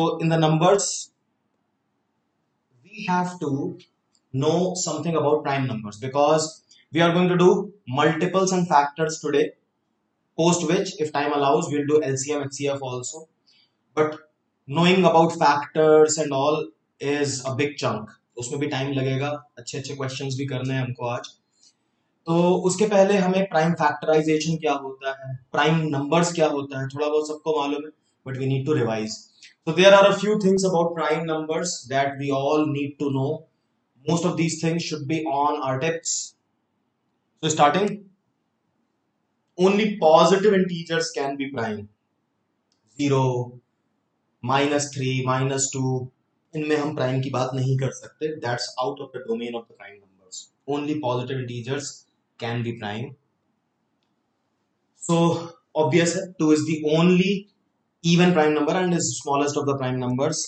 So in the numbers, we have to know something about prime numbers because we are going to do multiples and factors today. Post which, if time allows, we'll do LCM, HCF also. But knowing about factors and all is a big chunk. उसमें भी time लगेगा, अच्छे अच्छे questions भी करने हैं हमको आज. तो उसके पहले हमें प्राइम फैक्टराइजेशन क्या होता है, प्राइम नंबर्स क्या होता है, थोड़ा बहुत सबको मालूम है, but we need to revise. So there are a few things about prime numbers that we all need to know. Most of these things should be on our tips. So starting, only positive integers can be prime. 0, -3, -2, इनमें हम prime की बात नहीं कर सकते. That's out of the domain of the prime numbers. Only positive integers can be prime. So obvious, 2 is the only even prime number and is smallest of the prime numbers.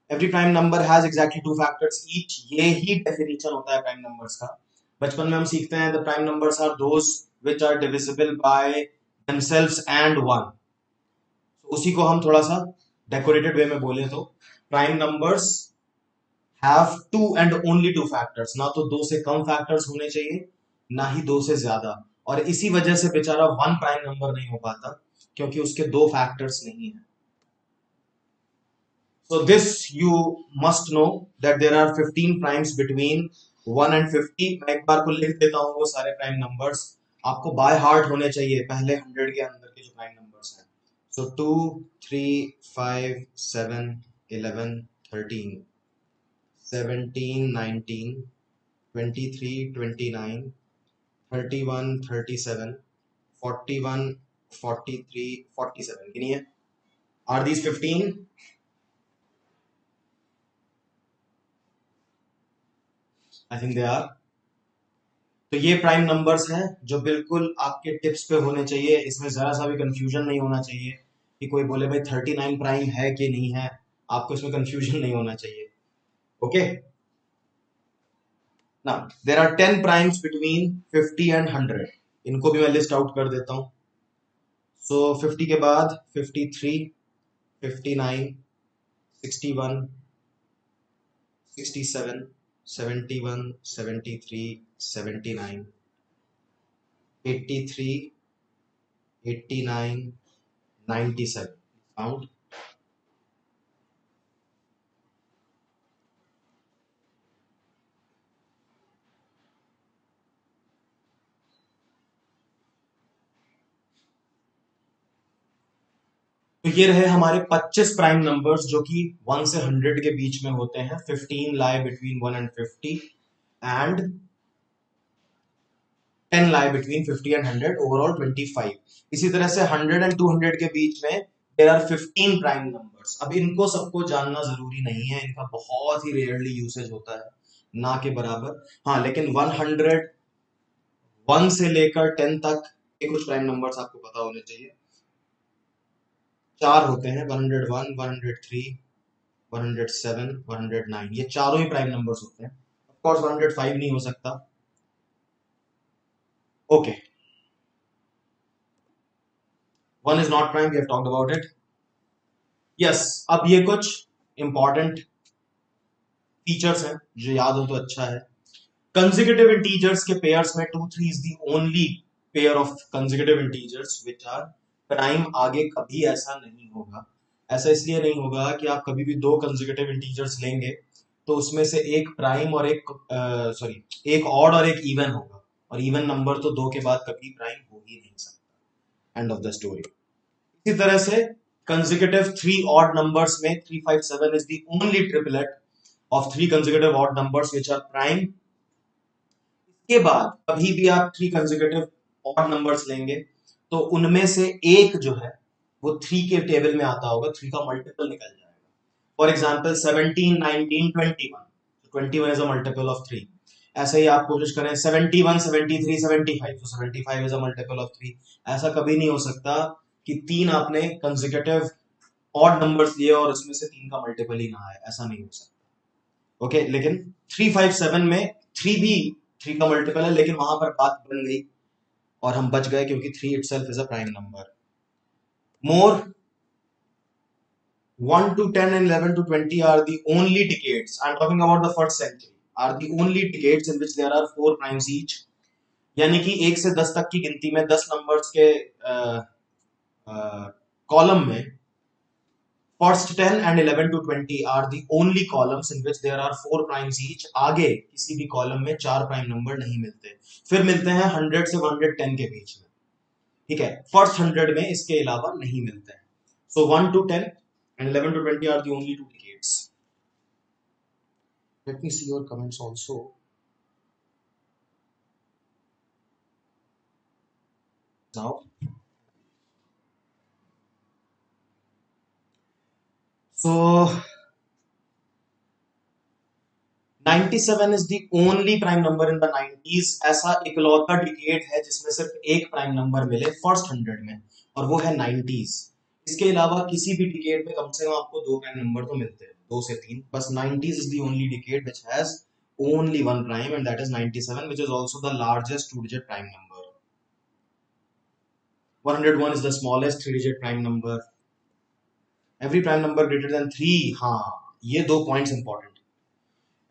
Every prime number has exactly 2 factors each. ये ही definition होता है prime numbers का. बचपन में हम सीखते हैं the prime numbers are those which are divisible by themselves and 1. So उसी को हम थोड़ा सा decorated way में बोले तो prime numbers have 2 and only 2 factors. ना तो 2 से कम factors होने चाहिए, ना ही 2 से ज्यादा. और इसी वजह से बेचारा 1 प्राइम नंबर नहीं हो पाता क्योंकि उसके 2 फैक्टर्स नहीं है. So this you must know that there are 15 primes between 1 and 50. मैं एक बार को लिख देता हूँ वो सारे प्राइम नंबर्स, आपको बाय हार्ट होने चाहिए पहले 100 के अंदर के जो प्राइम नंबर्स हैं. So 2, 3, 5, 7, 11, 13, 17, 19, 23, 29, 31, 37, 41, 43, 47. गिनिए. Are these 15? I think they are. तो ये प्राइम नंबर्स हैं जो बिल्कुल आपके टिप्स पे होने चाहिए. इसमें जरा सा भी कंफ्यूजन नहीं होना चाहिए कि कोई बोले भाई 39 प्राइम है कि नहीं है. आपको इसमें कंफ्यूजन नहीं होना चाहिए. Okay. Now there are 10 primes between 50 and 100. इनको भी मैं लिस्ट आउट कर देता हूं. सो 50 के बाद 53, 59, 61, 67, 71, 73, 79, 83, 89, 97. Count. तो ये रहे हमारे 25 प्राइम नंबर्स जो कि 1 से 100 के बीच में होते हैं. 15 lie between 1 and 50 and 10 lie between 50 and 100. Overall 25. इसी तरह से 100 and 200 के बीच में there are 15 प्राइम नंबर्स. अब इनको सबको जानना जरूरी नहीं है, इनका बहुत ही रेयरली यूसेज होता है, ना के बराबर. हाँ, लेकिन 1 से लेकर 10 तक के कुछ प्राइम नंबर्स आपको पता होने चाहिए. 4 होते हैं, 101, 103, 107, 109. ये चारों ही प्राइम नंबर्स होते हैं. ऑफ कोर्स 105 नहीं हो सकता. Okay. 1 is not prime, we have talked about it. Yes, अब ये कुछ इंपॉर्टेंट फीचर्स हैं जो याद हो तो अच्छा है. कंसेक्यूटिव इंटीजर्स के पेयर्स में 2, 3 is the only pair of consecutive integers which are prime. आगे कभी ऐसा नहीं होगा. ऐसा इसलिए नहीं होगा कि आप कभी भी 2 कंसेक्यूटिव इंटीजर्स लेंगे तो उसमें से एक प्राइम और एक ऑड और एक इवन होगा, और इवन नंबर तो 2 के बाद कभी प्राइम हो ही नहीं सकता. End of the story. इसी तरह से consecutive 3 odd numbers में 3, 5, 7 is the only triplet of 3 consecutive odd numbers which are prime. इसके बाद कभी भी आप 3 consecutive odd numbers लेंगे तो उनमें से एक जो है वो 3 के टेबल में आता होगा, 3 का मल्टीपल निकल जाएगा. For example 17, 19, 21. 21 is a multiple of 3. ऐसे ही आप कोशिश करें 71, 73, 75. So 75 is a multiple of 3. ऐसा कभी नहीं हो सकता कि 3 आपने कंसेक्यूटिव ऑड नंबर्स लिए और उसमें से 3 का मल्टीपल ही ना आए. ऐसा नहीं हो सकता. ओके. लेकिन 3, 5, 7 में 3 भी 3 का मल्टीपल है, लेकिन वहां पर बात बन गई और हम बच गए क्योंकि 3 itself is a prime number. More 1 to 10 and 11 to 20 are the only decades. I'm talking about the first century. Are the only decades in which there are 4 primes each. यानी कि 1 से 10 तक की गिनती में 10 नंबर्स के कॉलम में first 10 and 11 to 20 are the only columns in which there are 4 primes each. आगे किसी भी कॉलम में 4 प्राइम नंबर नहीं मिलते, फिर मिलते हैं 100 से 110 के बीच में, ठीक है. फर्स्ट 100 में इसके अलावा नहीं मिलते हैं. So 1 to 10 and 11 to 20 are the only 2 decades. Let me see your comments also. Now, so 97 is the only prime number in the 90s. ऐसा इकलौता डिकेड है जिसमें सिर्फ एक प्राइम नंबर मिले फर्स्ट 100 में, और वो है 90s. इसके अलावा किसी भी डिकेड में कम से कम आपको 2 प्राइम नंबर तो मिलते हैं, 2 से 3. बस 90s is the only decade which has only one prime, and that is 97, which is also the largest 2-digit prime number. 101 is the smallest 3-digit prime number. Every prime number greater than 3, हाँ, ये 2 points important.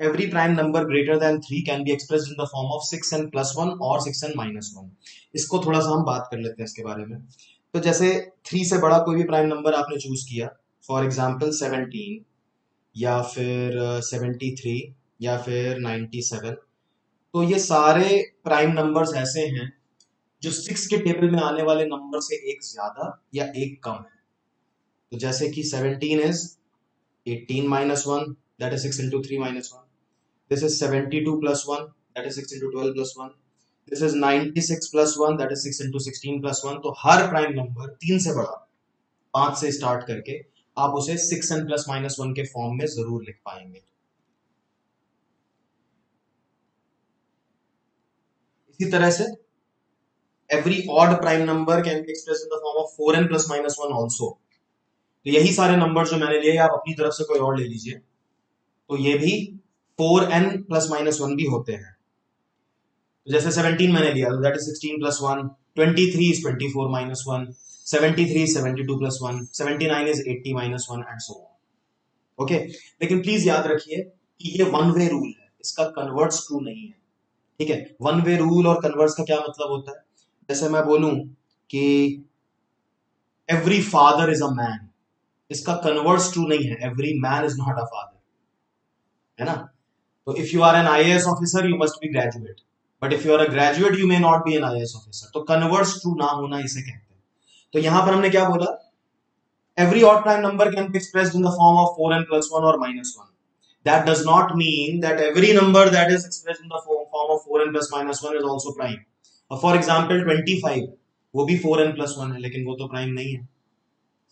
Every prime number greater than 3 can be expressed in the form of 6n plus 1 or 6n minus 1. इसको थोड़ा सा हम बात कर लेते हैं इसके बारे में. तो जैसे 3 से बड़ा कोई भी प्राइम नंबर आपने चूज किया, फॉर एग्जांपल 17 या फिर 73 या फिर 97, तो ये सारे प्राइम नंबर्स ऐसे हैं जो 6 के टेबल में आने वाले नंबर से एक ज्यादा या एक कम है. तो जैसे कि 17 is 18 minus 1, that is 6 into 3 minus 1. This is 72 plus 1, that is 6 into 12 plus 1. This is 96 plus 1, that is 6 into 16 plus 1. तो हर प्राइम नंबर 3 से बड़ा 5 से स्टार्ट करके आप उसे 6n plus minus 1 के फॉर्म में जरूर लिख पाएंगे. इसी तरह से every odd prime number can be expressed in the form of 4n plus minus 1 also. तो यही सारे नंबर जो मैंने लिए, आप अपनी तरफ से कोई और ले लीजिए, तो ये भी 4n plus minus 1 भी होते हैं. जैसे 17 मैंने लिया, that is 16 plus 1. 23 is 24 minus 1. 73 is 72 plus 1. 79 is 80 minus 1 and so on. Okay, लेकिन प्लीज याद रखिए कि ये वन वे रूल है, इसका कन्वर्ट्स ट्रू नहीं है, ठीक है. वन वे रूल और कन्वर्ट्स का क्या मतलब होता है? जैसे मैं बोलूं कि every father is a man, इसका कन्वर्ट्स ट्रू नहीं है, every man is not a father, है ना. तो if you are an IAS officer you must be graduate, but if you are a graduate you may not be an IAS officer. तो converse true ना होना इसे कहते हैं. तो यहां पर हमने क्या बोला, every odd prime number can be expressed in the form of 4n plus 1 or minus 1. That does not mean that every number that is expressed in the form of 4n plus minus 1 is also prime. For example 25 वो भी 4n plus 1 है लेकिन वो तो prime नहीं है.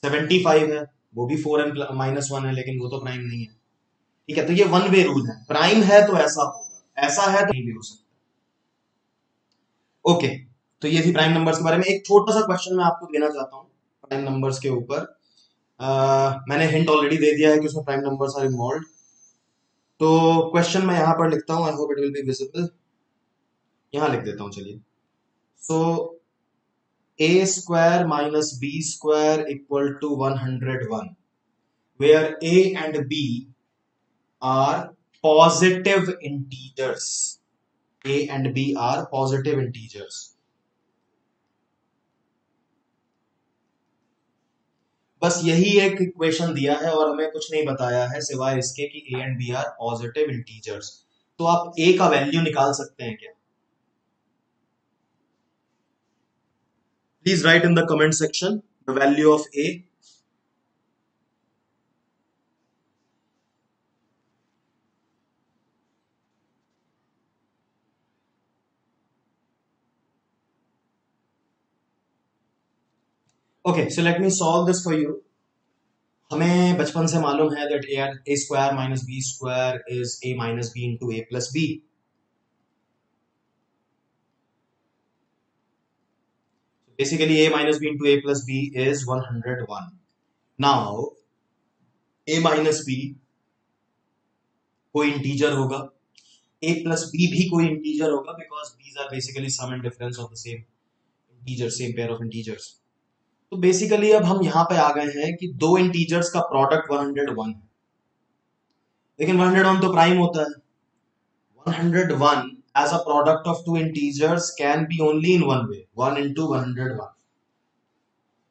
75 है वो भी 4n minus 1 है लेकिन वो तो प्राइम नहीं है, ठीक है. तो ये वन वे रूल है, प्राइम है तो ऐसा होगा, ऐसा है तो नहीं भी हो सकता. ओके, तो ये थी प्राइम नंबर्स के बारे में. एक छोटा सा क्वेश्चन मैं आपको देना चाहता हूँ प्राइम नंबर्स के ऊपर. मैंने हिंट ऑलरेडी दे दिया है कि उसमें प्राइम नंबर्स आर इन्वॉल्व. तो क्वेश्चन मैं यहां पर लिखता हूं, I hope it will be visible. यहां लिख देता हूं, चलिए. सो a square minus b square equal to 101, where a and b are positive integers. a and b are positive integers. बस यही एक इक्वेशन दिया है और हमें कुछ नहीं बताया है सिवाय इसके कि a and b are positive integers. तो आप a का वैल्यू निकाल सकते हैं क्या? Please write in the comment section the value of a. Okay, so let me solve this for you. हमें बचपन से मालूम है that a square minus b square is a minus b into a plus b. So basically a minus b into a plus b is 101. Now a minus b कोई integer होगा, a plus b भी कोई integer होगा, because these are basically sum and difference of the same integer, same pair of integers. तो basically अब हम यहां पे आ गए हैं कि दो इंटीजर्स का प्रोडक्ट 101 है, लेकिन 101 तो प्राइम होता है। 101 as a product of two integers can be only in one way, 1 into 101।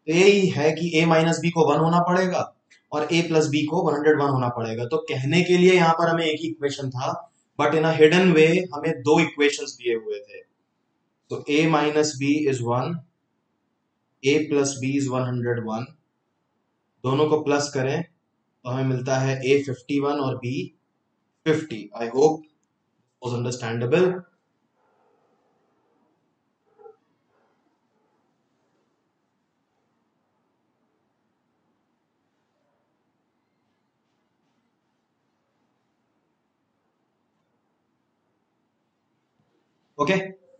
तो यही है कि a माइनस बी को 1 होना पड़ेगा और a प्लस बी को 101 होना पड़ेगा। तो कहने के लिए यहां पर हमें एक ही इक्वेशन था, but in a hidden way हमें दो इक्वेशंस दिए हुए थे। तो a minus B is 1, a plus B is 101, दोनों को प्लस करें तो हमें मिलता है a 51 और b 50। I hope was understandable। Okay,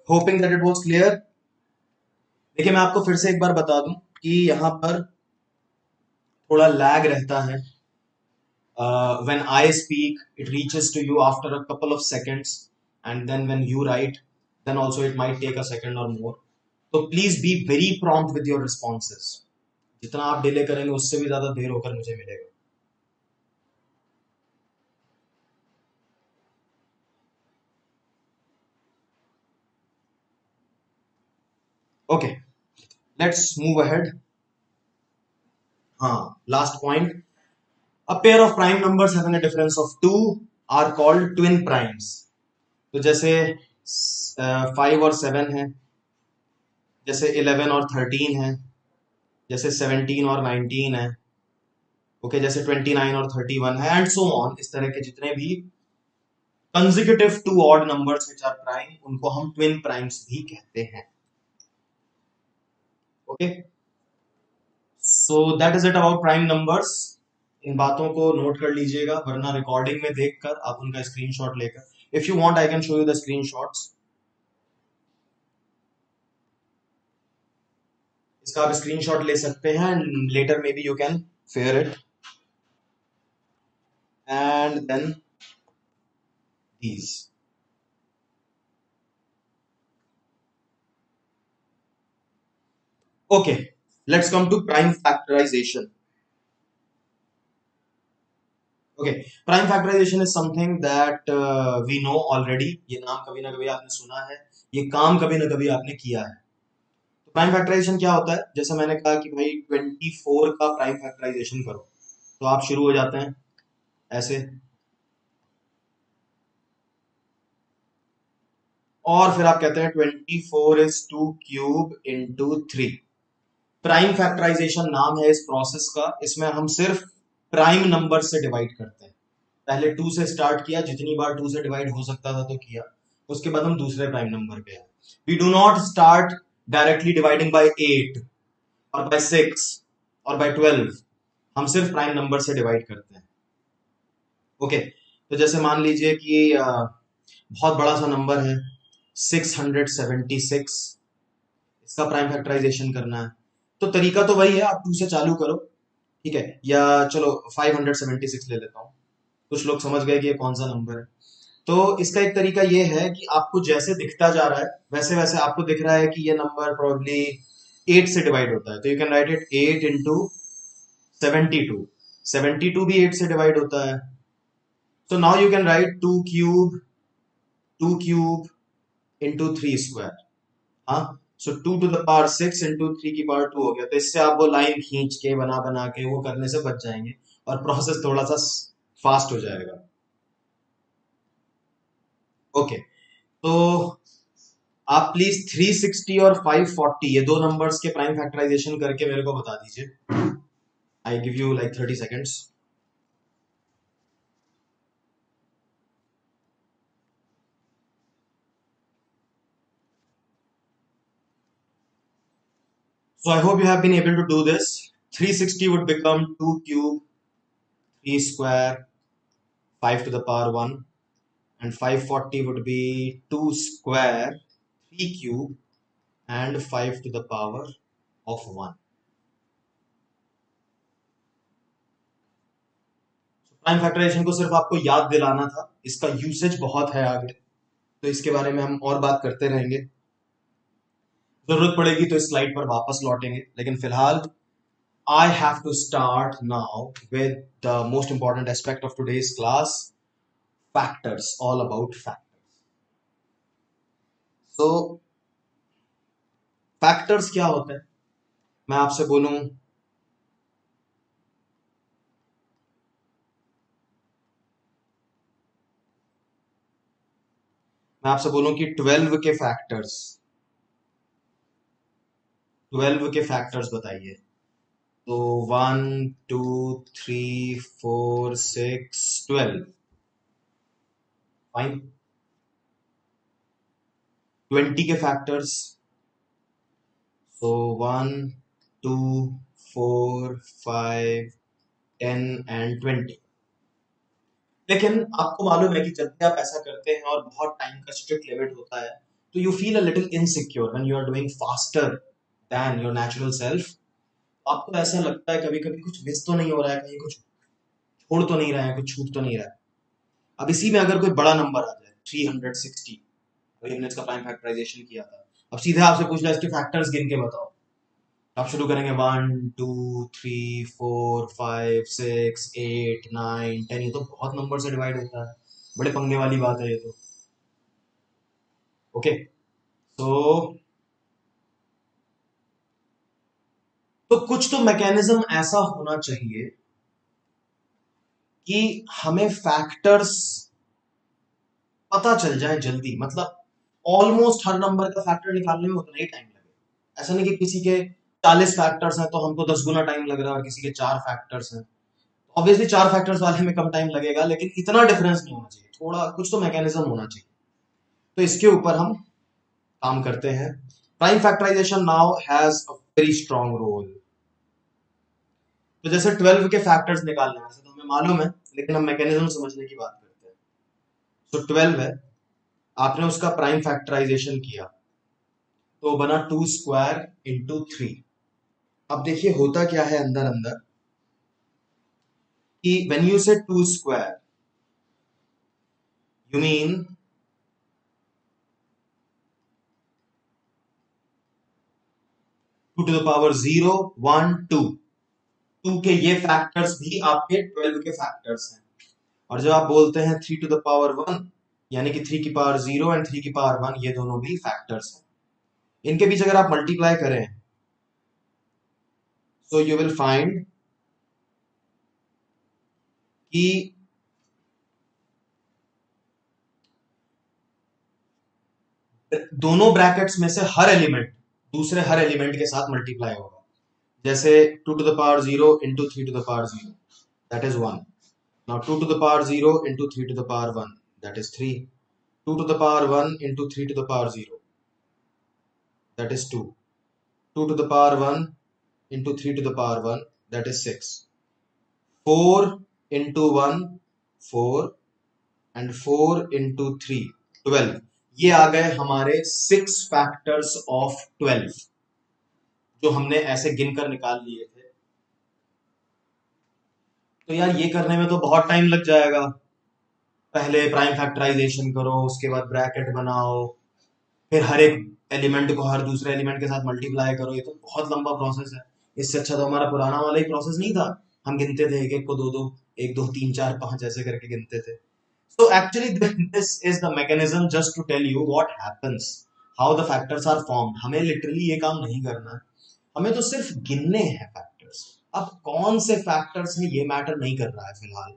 hoping that it was clear. देखिए मैं आपको फिर से एक बार बता दूं कि यहाँ पर थोड़ा लैग रहता है। When I speak, it reaches to you after a couple of seconds, and then when you write, then also it might take a second or more. So please be very prompt with your responses। जितना आप delay करेंगे उससे भी ज्यादा देर होकर मुझे मिलेगा। Okay, let's move ahead। हाँ, last point। A pair of prime numbers having a difference of 2 are called twin primes। तो जैसे 5 और 7 है, जैसे 11 और 13 है, जैसे 17 और 19 है, ओके, जैसे 29 और 31 है, एंड सो ऑन। इस तरह के जितने भी consecutive two odd numbers which are prime, उनको हम ट्विन प्राइम्स भी कहते हैं। Okay, so that is it about prime numbers. इन बातों को नोट कर लीजिएगा, वरना रिकॉर्डिंग में देखकर आप उनका स्क्रीनशॉट लेकर, if you want I can show you the screenshots. इसका आप स्क्रीनशॉट ले सकते हैं and later maybe you can fair it. And then these। Okay, let's come to prime factorization। Okay, prime factorization is something that we know already। ये नाम कभी ना कभी आपने सुना है, ये काम कभी ना कभी आपने किया है। तो प्राइम फैक्टराइजेशन क्या होता है? जैसे मैंने कहा कि भाई 24 का प्राइम फैक्टराइजेशन करो, तो आप शुरू हो जाते हैं ऐसे, और फिर आप कहते हैं 24 is 2 cube into 3। Prime factorisation नाम है इस प्रोसेस का। इसमें हम सिर्फ प्राइम नंबर से डिवाइड करते हैं। पहले 2 से स्टार्ट किया, जितनी बार 2 से डिवाइड हो सकता था तो किया, उसके बाद हम दूसरे प्राइम नंबर पे आए। We do not start directly dividing by 8 और बाय 6 और बाय 12। हम सिर्फ प्राइम नंबर से डिवाइड करते हैं। ओके, तो जैसे मान लीजिए कि बहुत बड़ा सा नंबर है 676, इसका प्राइम फैक्टराइजेशन करना है। तो तरीका तो वही है, आप 2 से चालू करो, ठीक है, या चलो 576 ले लेता हूं। कुछ लोग समझ गए कि ये कौन सा नंबर है। तो इसका एक तरीका ये है कि आपको जैसे दिखता जा रहा है वैसे वैसे आपको दिख रहा है कि ये नंबर प्रोबेबली 8 से डिवाइड होता है, तो you can write it 8 into 72। 72 भी 8 से डिवाइड होता है। So now you can write 2 cube into 3 square। हाँ, so 2 to the power 6 into 3 की पावर 2 हो गया। तो इससे आप वो लाइन खींच के बना बना के वो करने से बच जाएंगे और प्रोसेस थोड़ा सा फास्ट हो जाएगा। ओके, तो आप प्लीज 360 और 540 ये दो नंबर्स के प्राइम फैक्टराइजेशन करके मेरे को बता दीजिए। I give you like 30 seconds. So I hope you have been able to do this। 360 would become 2 cube, 3 square, 5 to the power 1, and 540 would be 2 square, 3 cube, and 5 to the power of 1। Prime factorisation को सिर्फ आपको याद दिलाना था, इसका usage बहुत है आगे, तो इसके बारे में हम और बात करते रहेंगे। जरूरत पड़ेगी तो इस स्लाइड पर वापस लौटेंगे, लेकिन फिलहाल I have to start now with the most important aspect of today's class, factors, all about factors. So, factors क्या होते हैं? मैं आपसे बोलूं, कि 12 के फैक्टर्स बताइए। तो 1 2 3 4 6 12, फाइन। 20 के फैक्टर्स, so 1 2 4 5 10 and 20। लेकिन आपको मालूम है कि जब भी आप ऐसा करते हैं और बहुत टाइम का स्ट्रिक्ट लिमिट होता है, तो you feel a little insecure when you are doing faster than your natural self. आपको ऐसा लगता है कभी कभी कुछ मिस तो नहीं हो रहा है, कहीं कुछ छोड़ तो नहीं रहा है, कुछ छूट तो नहीं रहा है। अब इसी में अगर कोई बड़ा नंबर आ जाए 360, अभी हमने इसका प्राइम फैक्टराइजेशन किया था, अब सीधे आपसे पूछ लिया इसके फैक्टर्स गिन के बताओ, आप शुरू करेंगे 1 2 3 4 5 6 8 9 10। ये तो बहुत नंबर से डिवाइड होता है, बड़े पंगे वाली बात है ये तो। ओके, तो कुछ तो मैकेनिज्म ऐसा होना चाहिए कि हमें फैक्टर्स पता चल जाए जल्दी, मतलब ऑलमोस्ट हर नंबर का फैक्टर निकालने में उतना ही टाइम लगे। ऐसा नहीं कि किसी के 40 फैक्टर्स हैं तो हमको 10 गुना टाइम लग रहा है और किसी के 4 फैक्टर्स हैं। ऑब्वियसली 4 फैक्टर्स वाले में कम टाइम लगेगा, लेकिन इतना डिफरेंस नहीं होना चाहिए, थोड़ा कुछ तो मैकेनिज्म होना चाहिए। तो इसके ऊपर हम काम करते हैं। Prime factorization now has a very strong role. तो जैसे 12 के फैक्टर्स निकालने हैं, वैसे तो हमें मालूम है, लेकिन हम मैकेनिज्म समझने की बात करते हैं। तो 12 है, आपने उसका प्राइम फैक्टराइजेशन किया तो बना 2 स्क्वायर इंटू 3। अब देखिए होता क्या है अंदर अंदर कि when you say 2 square, you mean 2 to the power 0 1 2। 2 के ये फैक्टर्स भी आपके 12 के फैक्टर्स हैं। और जब आप बोलते हैं 3 टू द पावर 1, यानी कि 3 की पावर 0 एंड 3 की पावर 1, ये दोनों भी फैक्टर्स हैं। इनके बीच अगर आप मल्टीप्लाई करें, so you will find कि दोनों ब्रैकेट्स में से हर एलिमेंट दूसरे हर एलिमेंट के साथ मल्टीप्लाई होगा। जैसे 2 to the power 0 into 3 to the power 0, that is 1। Now 2 to the power 0 into 3 to the power 1, that is 3। 2 to the power 1 into 3 to the power 0, that is 2। 2 to the power 1 into 3 to the power 1, that is 6। 4 into 1 4 and 4 into 3 12। ये आ गए हमारे 6 factors of 12, जो हमने ऐसे गिनकर निकाल लिए थे। तो यार ये करने में तो बहुत टाइम लग जाएगा। पहले प्राइम फैक्टराइजेशन करो, उसके बाद ब्रैकेट बनाओ, फिर हर एक एलिमेंट को हर दूसरे एलिमेंट के साथ मल्टीप्लाई करो। ये तो बहुत लंबा प्रोसेस है। इससे अच्छा तो हमारा पुराना वाला ही प्रोसेस नहीं था, हम गिनते थे एक एक को, दो दो, एक दो तीन चार पांच ऐसे करके गिनते थे। So actually this is the mechanism just to tell you what happens, how the factors are formed। हमें लिटरली ये काम नहीं करना है, हमें तो सिर्फ गिनने हैं फैक्टर्स। अब कौन से फैक्टर्स हैं ये मैटर नहीं कर रहा है फिलहाल,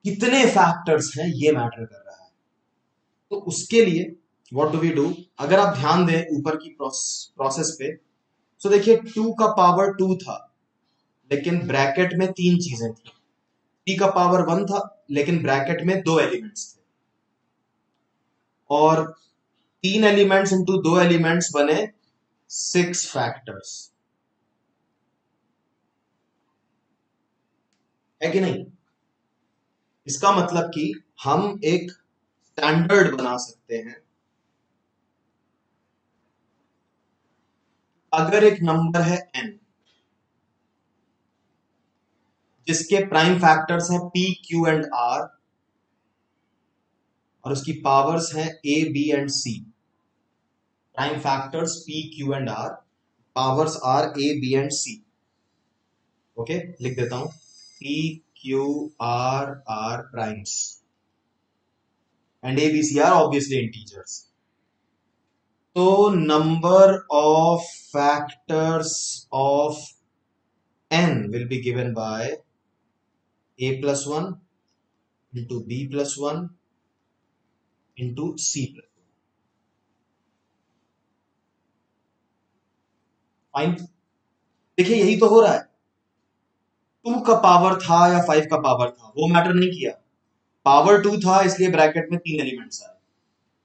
कितने फैक्टर्स हैं ये मैटर कर रहा है। तो उसके लिए व्हाट डू वी डू, अगर आप ध्यान दें ऊपर की प्रोसेस पे, तो देखिए 2 का पावर 2 था, लेकिन ब्रैकेट में तीन चीजें थी। 3 का पावर 1 था, लेकिन ब्रैकेट में दो एलिमेंट्स थे। और तीन एलिमेंट्स इंटू दो एलिमेंट्स बने 6 फैक्टर्स, है कि नहीं? इसका मतलब कि हम एक स्टैंडर्ड बना सकते हैं। अगर एक नंबर है n, जिसके प्राइम फैक्टर्स हैं p q एंड r, और उसकी पावर्स हैं a b and c, prime factors p, q and r, powers are a, b and c. Okay लिख देता हूं, p, q, r are primes and a, b, c are obviously integers. तो number of factors of n will be given by a plus 1 into b plus 1 into c plus 1. Fine. देखिए यही तो हो रहा है. 2 का पावर था या 5 का पावर था वो मैटर नहीं किया. पावर 2 था इसलिए ब्रैकेट में 3 एलिमेंट्स आए,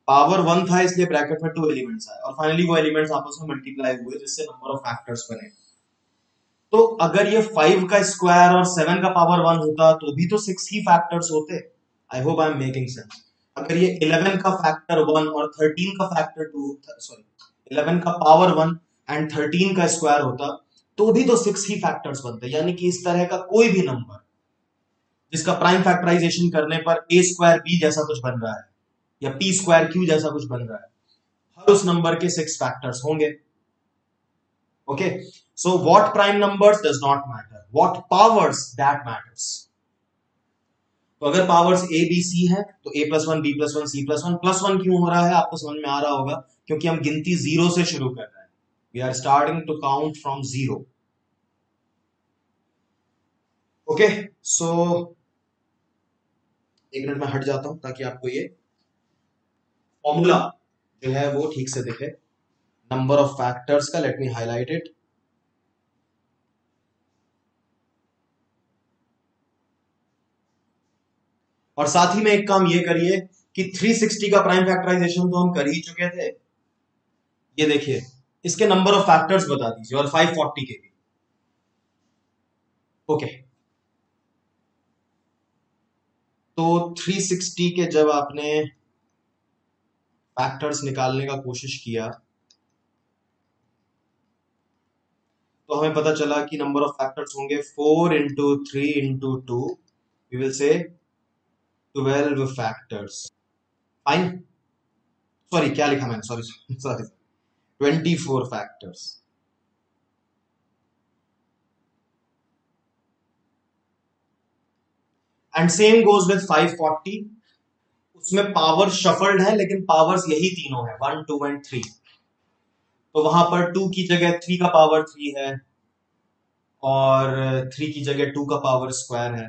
पावर 1 था इसलिए ब्रैकेट में 2 एलिमेंट्स आए, और फाइनली वो एलिमेंट्स आपस में मल्टीप्लाई हुए जिससे नंबर ऑफ फैक्टर्स बने. तो अगर ये 5 का स्क्वायर और 7 का पावर 1 होता तो भी तो 6 ही फैक्टर्स होते. I hope I am making sense. अगर ये 11 का फैक्टर 1 और 13 का फैक्टर 2, सॉरी 11 का पावर 1 एंड 13 का स्क्वायर होता तो भी तो 6 ही फैक्टर्स बनते. यानी कि इस तरह का कोई भी नंबर जिसका प्राइम फैक्टराइजेशन करने पर a स्क्वायर b जैसा कुछ बन रहा है या p स्क्वायर q जैसा कुछ बन रहा है, हर उस नंबर के 6 फैक्टर्स होंगे. Okay, so what prime numbers does not matter, what powers that matters. तो अगर पावर्स a b c है तो a plus 1 b plus 1 c plus 1 plus 1 क्यों हो रहा है आपको समझ में आ रहा होगा, क्योंकि हम गिनती जीरो से शुरू कर रहे हैं. We are starting to count from zero. Okay, so एक मिनट में हट जाता हूं ताकि आपको ये फॉर्मूला जो है वो ठीक से दिखे. नंबर ऑफ फैक्टर्स का लेट मी हाईलाइट इट. और साथ ही में एक काम ये करिए कि 360 का प्राइम फैक्टराइजेशन तो हम कर ही चुके थे. ये देखिए इसके नंबर ऑफ फैक्टर्स बता दीजिए और 540 के भी. ओके, तो 360 के जब आपने फैक्टर्स निकालने का कोशिश किया तो हमें पता चला कि नंबर ऑफ फैक्टर्स होंगे 4 into 3 into 2, we will say 12 factors. Fine, sorry क्या लिखा मैंने, sorry sorry 24 factors. And same goes with 540. उसमें पावर शफल्ड है लेकिन पावर्स यही तीनों है 1 2 एंड 3. तो वहां पर 2 की जगह 3 का पावर 3 है और 3 की जगह 2 का पावर स्क्वायर है.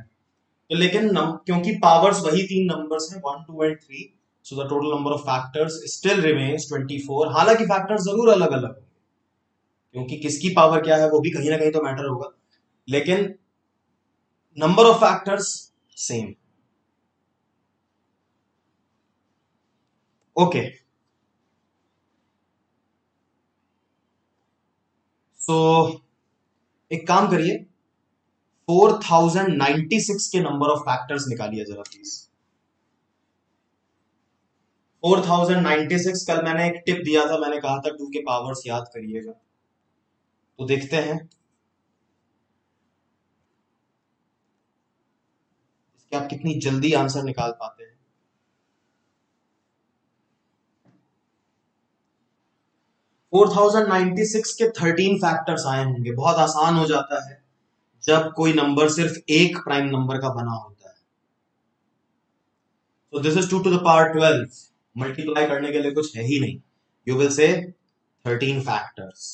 तो लेकिन क्योंकि पावर्स वही तीन नंबर्स हैं 1 2 and 3, so the total number of factors still remains 24. हालांकि फैक्टर्स जरूर अलग अलग होंगे क्योंकि किसकी पावर क्या है वो भी कहीं ना कहीं तो मैटर होगा, लेकिन number of factors same. Okay, so एक काम करिए 4096 के नंबर ऑफ फैक्टर्स निकालिए जरा प्लीज. 4096. कल मैंने एक टिप दिया था, मैंने कहा था 2 के पावर्स याद करिएगा. तो देखते हैं इसके आप कितनी जल्दी आंसर निकाल पाते हैं. 4096 के 13 फैक्टर्स आए होंगे. बहुत आसान हो जाता है जब कोई नंबर सिर्फ एक प्राइम नंबर का बना होता है. तो this is 2 to the power 12. Multiply करने के लिए कुछ है ही नहीं. You will say 13 factors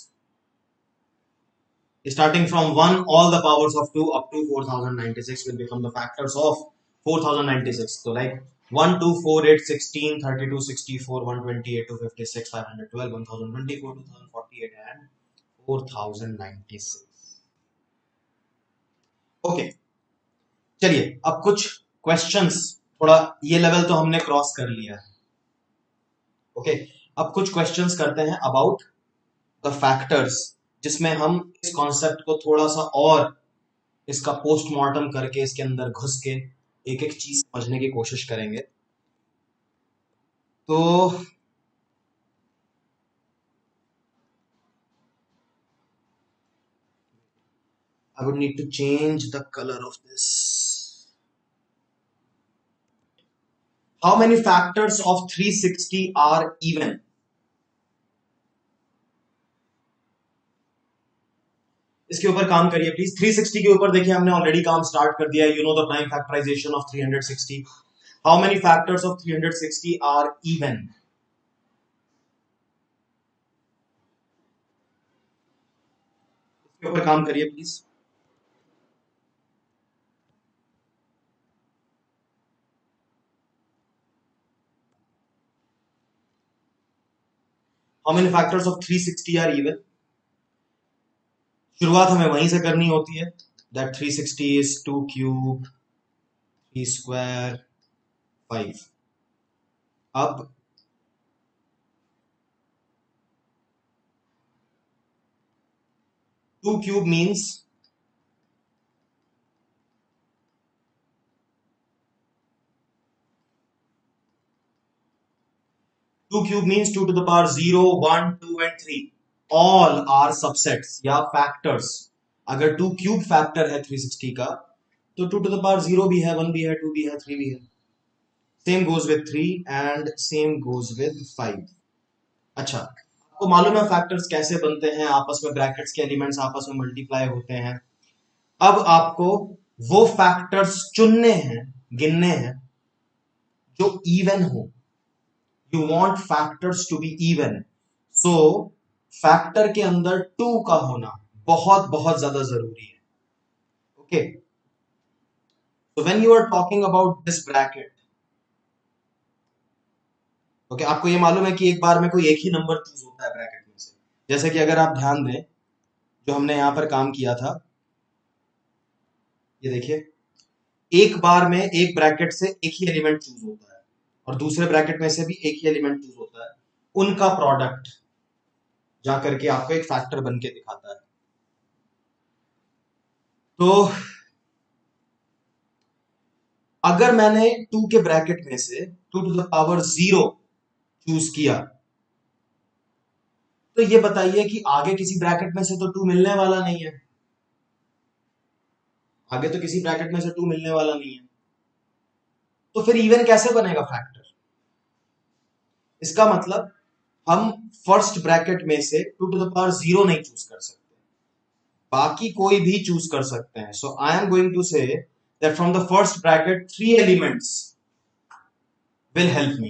starting from 1 all the powers of 2 up to 4096 will become the factors of 4096. So like 1 2 4 8 16 32 64 128 256 512 1024 2048 and 4096. Okay, चलिए अब कुछ क्वेश्चंस. थोड़ा ये लेवल तो हमने क्रॉस कर लिया है. ओके, अब कुछ क्वेश्चंस करते हैं अबाउट द फैक्टर्स, जिसमें हम इस कॉन्सेप्ट को थोड़ा सा और इसका पोस्टमार्टम करके इसके अंदर घुस के एक एक चीज समझने की कोशिश करेंगे. तो I would need to change the color of this. How many factors of 360 are even? इसके ऊपर काम करिए प्लीज। 360 के ऊपर देखिए हमने ऑलरेडी काम स्टार्ट कर दिया है। You know the prime factorization of 360। How many factors of 360 are even? इसके ऊपर काम करिए please. How many factors of 360 are even? शुरुआत हमें वहीं से करनी होती है। That 360 is 2 cube 3 square 5। अब 2 cube means 2 cube means 2 to the power 0, 1, 2 and 3 all are subsets या factors। अगर 2 cube factor है 360 का तो 2 to the power 0 भी है, 1 भी है, 2 भी है, 3 भी है। Same goes with 3 and same goes with 5। अच्छा, आपको मालूम है फैक्टर्स कैसे बनते हैं? आपस में ब्रैकेट्स के एलिमेंट्स आपस में मल्टीप्लाई होते हैं। अब आपको वो फैक्टर्स चुनने हैं, गिनने हैं जो इवन हो। You want factors to be even, so factor के अंदर 2 का होना बहुत बहुत ज्यादा जरूरी है। Okay, so when you are talking about this bracket, okay, आपको ये मालूम है कि एक बार में कोई एक ही नंबर चूज होता है ब्रैकेट में से। जैसे कि अगर आप ध्यान दें जो हमने यहां पर काम किया था, ये देखिए, एक बार में एक ब्रैकेट से एक ही एलिमेंट चूज होता है और दूसरे ब्रैकेट में से भी एक ही एलिमेंट चूज होता है। उनका प्रोडक्ट जाकर के आपको एक फैक्टर बन के दिखाता है। तो अगर मैंने 2 के ब्रैकेट में से 2 टू द पावर 0 चूज किया तो ये बताइए कि आगे किसी ब्रैकेट में से तो 2 मिलने वाला नहीं है। आगे तो किसी ब्रैकेट में से 2 मिलने वाला नहीं है, तो फिर इवन कैसे बनेगा फैक्टर? इसका मतलब हम फर्स्ट ब्रैकेट में से 2 टू द पावर 0 नहीं चूज कर सकते, बाकी कोई भी चूज कर सकते हैं। So I am going to say that from the first bracket 3 elements will help me,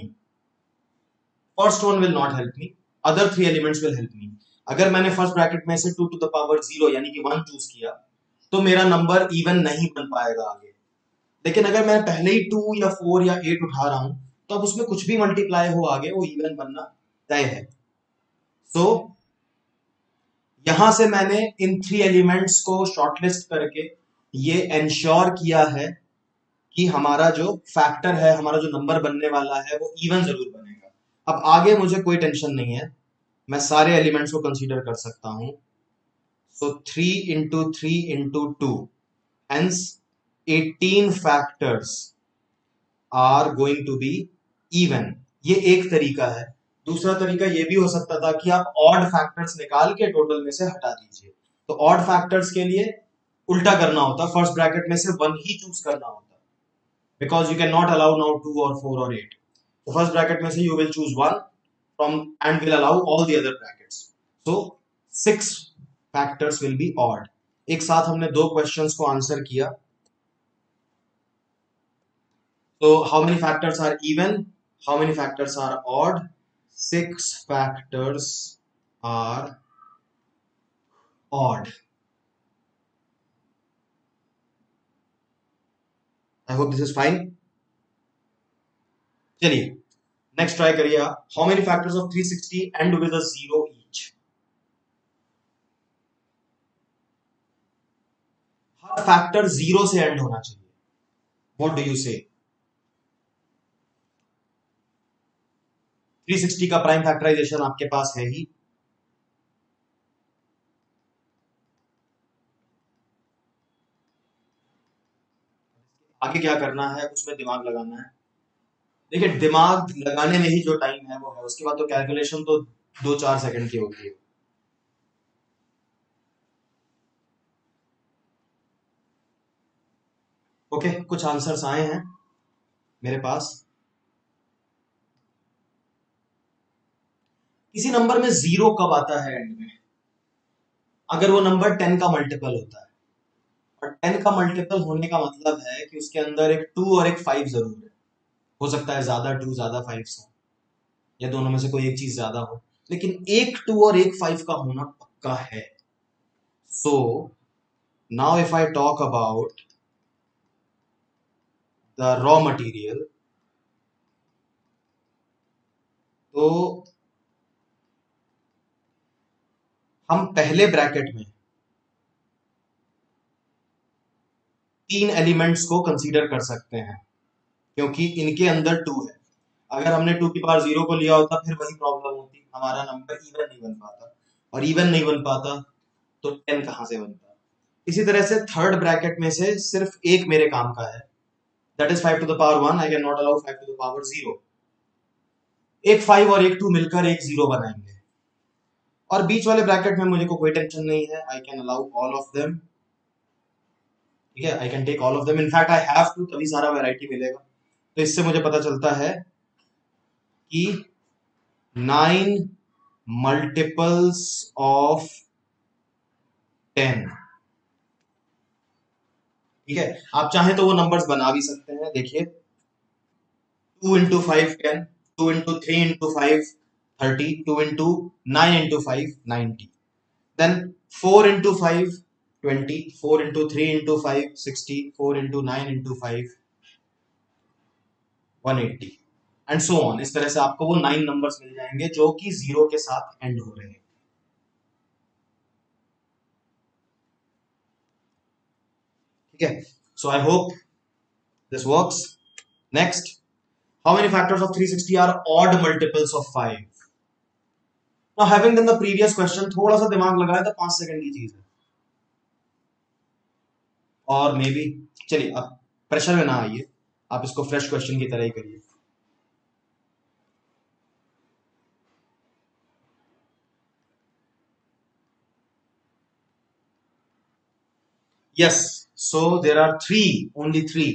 first one will not help me, other 3 elements will help me। अगर मैंने फर्स्ट ब्रैकेट में से 2 टू द पावर 0 यानी कि 1 choose किया तो मेरा number even नहीं बन पाएगा आगे। लेकिन अगर मैं पहले ही 2 या 4 या 8 उठा रहा हूं तो अब उसमें कुछ भी मल्टीप्लाई हो आगे वो इवन बनना तय है। सो यहां से मैंने इन 3 एलिमेंट्स को शॉर्टलिस्ट करके ये एंश्योर किया है कि हमारा जो फैक्टर है, हमारा जो नंबर बनने वाला है वो इवन जरूर बनेगा। अब आगे मुझे कोई टेंशन नहीं है, मैं सारे एलिमेंट्स को कंसीडर कर सकता हूं। So 3 into 3 into 2 hence 18 factors are going to be even. ये एक तरीका है। दूसरा तरीका ये भी हो सकता था कि आप ऑड फैक्टर्स निकाल के टोटल में से हटा दीजिए। तो ऑड फैक्टर्स के लिए उल्टा करना होता, फर्स्ट ब्रैकेट में से 1 ही चूज करना होता, because you cannot allow now 2 or 4 or 8। तो फर्स्ट ब्रैकेट में से you will choose 1 from and will allow all the other brackets। so 6 factors will be odd। एक साथ हमने 2 क्वेश्चंस को आंसर किया। so how many factors are even, how many factors are odd? 6 factors are odd। I hope this is fine। चलिए next try करिए आप। How many factors of 360 and with a 0 each? Her factor 0 से and होना चाहिए। What do you से? 360 का prime factorisation आपके पास है ही। आगे क्या करना है उसमें दिमाग लगाना है। देखिए दिमाग लगाने में ही जो टाइम है वो है, उसके बाद तो कैलकुलेशन तो 2-4 सेकंड की होती है। ओके, कुछ आंसर्स आए हैं मेरे पास। किसी नंबर में 0 कब आता है एंड में? अगर वो नंबर 10 का मल्टीपल होता है, और 10 का मल्टीपल होने का मतलब है कि उसके अंदर एक 2 और एक 5 जरूर है। हो सकता है ज्यादा 2 ज्यादा 5 हो, या दोनों में से कोई एक चीज ज्यादा हो, लेकिन एक 2 और एक 5 का होना पक्का है। So now if I talk about the raw material, तो हम पहले ब्रैकेट में तीन एलिमेंट्स को कंसीडर कर सकते हैं, क्योंकि इनके अंदर 2 है। अगर हमने 2 की पावर 0 को लिया होता फिर वही प्रॉब्लम होती, हमारा नंबर इवन नहीं बन पाता, और इवन नहीं बन पाता तो 10 कहां से बनता। इसी तरह से थर्ड ब्रैकेट में से सिर्फ एक मेरे काम का है, that is 5 to the power 1। I can not allow 5 to the power 0। एक 5 और एक 2 मिलकर एक 0 बनाएंगे, और बीच वाले ब्रैकेट में मुझे को कोई टेंशन नहीं है, I can allow all of them. ठीक है, I can take all of them, in fact I have to, तभी सारा वैरायटी मिलेगा। तो इससे मुझे पता चलता है कि 9 मल्टीपल्स ऑफ 10। ठीक है, आप चाहें तो वो नंबर्स बना भी सकते हैं। देखिए, 2 into 5 10, 2 into 3 into 5 30, 2 into 9 into 5 90, then 4 into 5 20, 4 into 3 into 5 60, 4 into 9 into 5 180, and so on. इस तरह से आपको वो 9 नंबर्स मिल जाएंगे जो कि 0 के साथ एंड हो रहे हैं। ठीक है, so I hope this works. Next, how many factors of 360 are odd multiples of 5? Now, having done the previous question, थोड़ा सा दिमाग लगाए तो 5 सेकंड की चीज है, और मे बी, चलिए अब प्रेशर में ना आइए, आप इसको फ्रेश क्वेश्चन की तरह ही करिए। Yes, so there are only three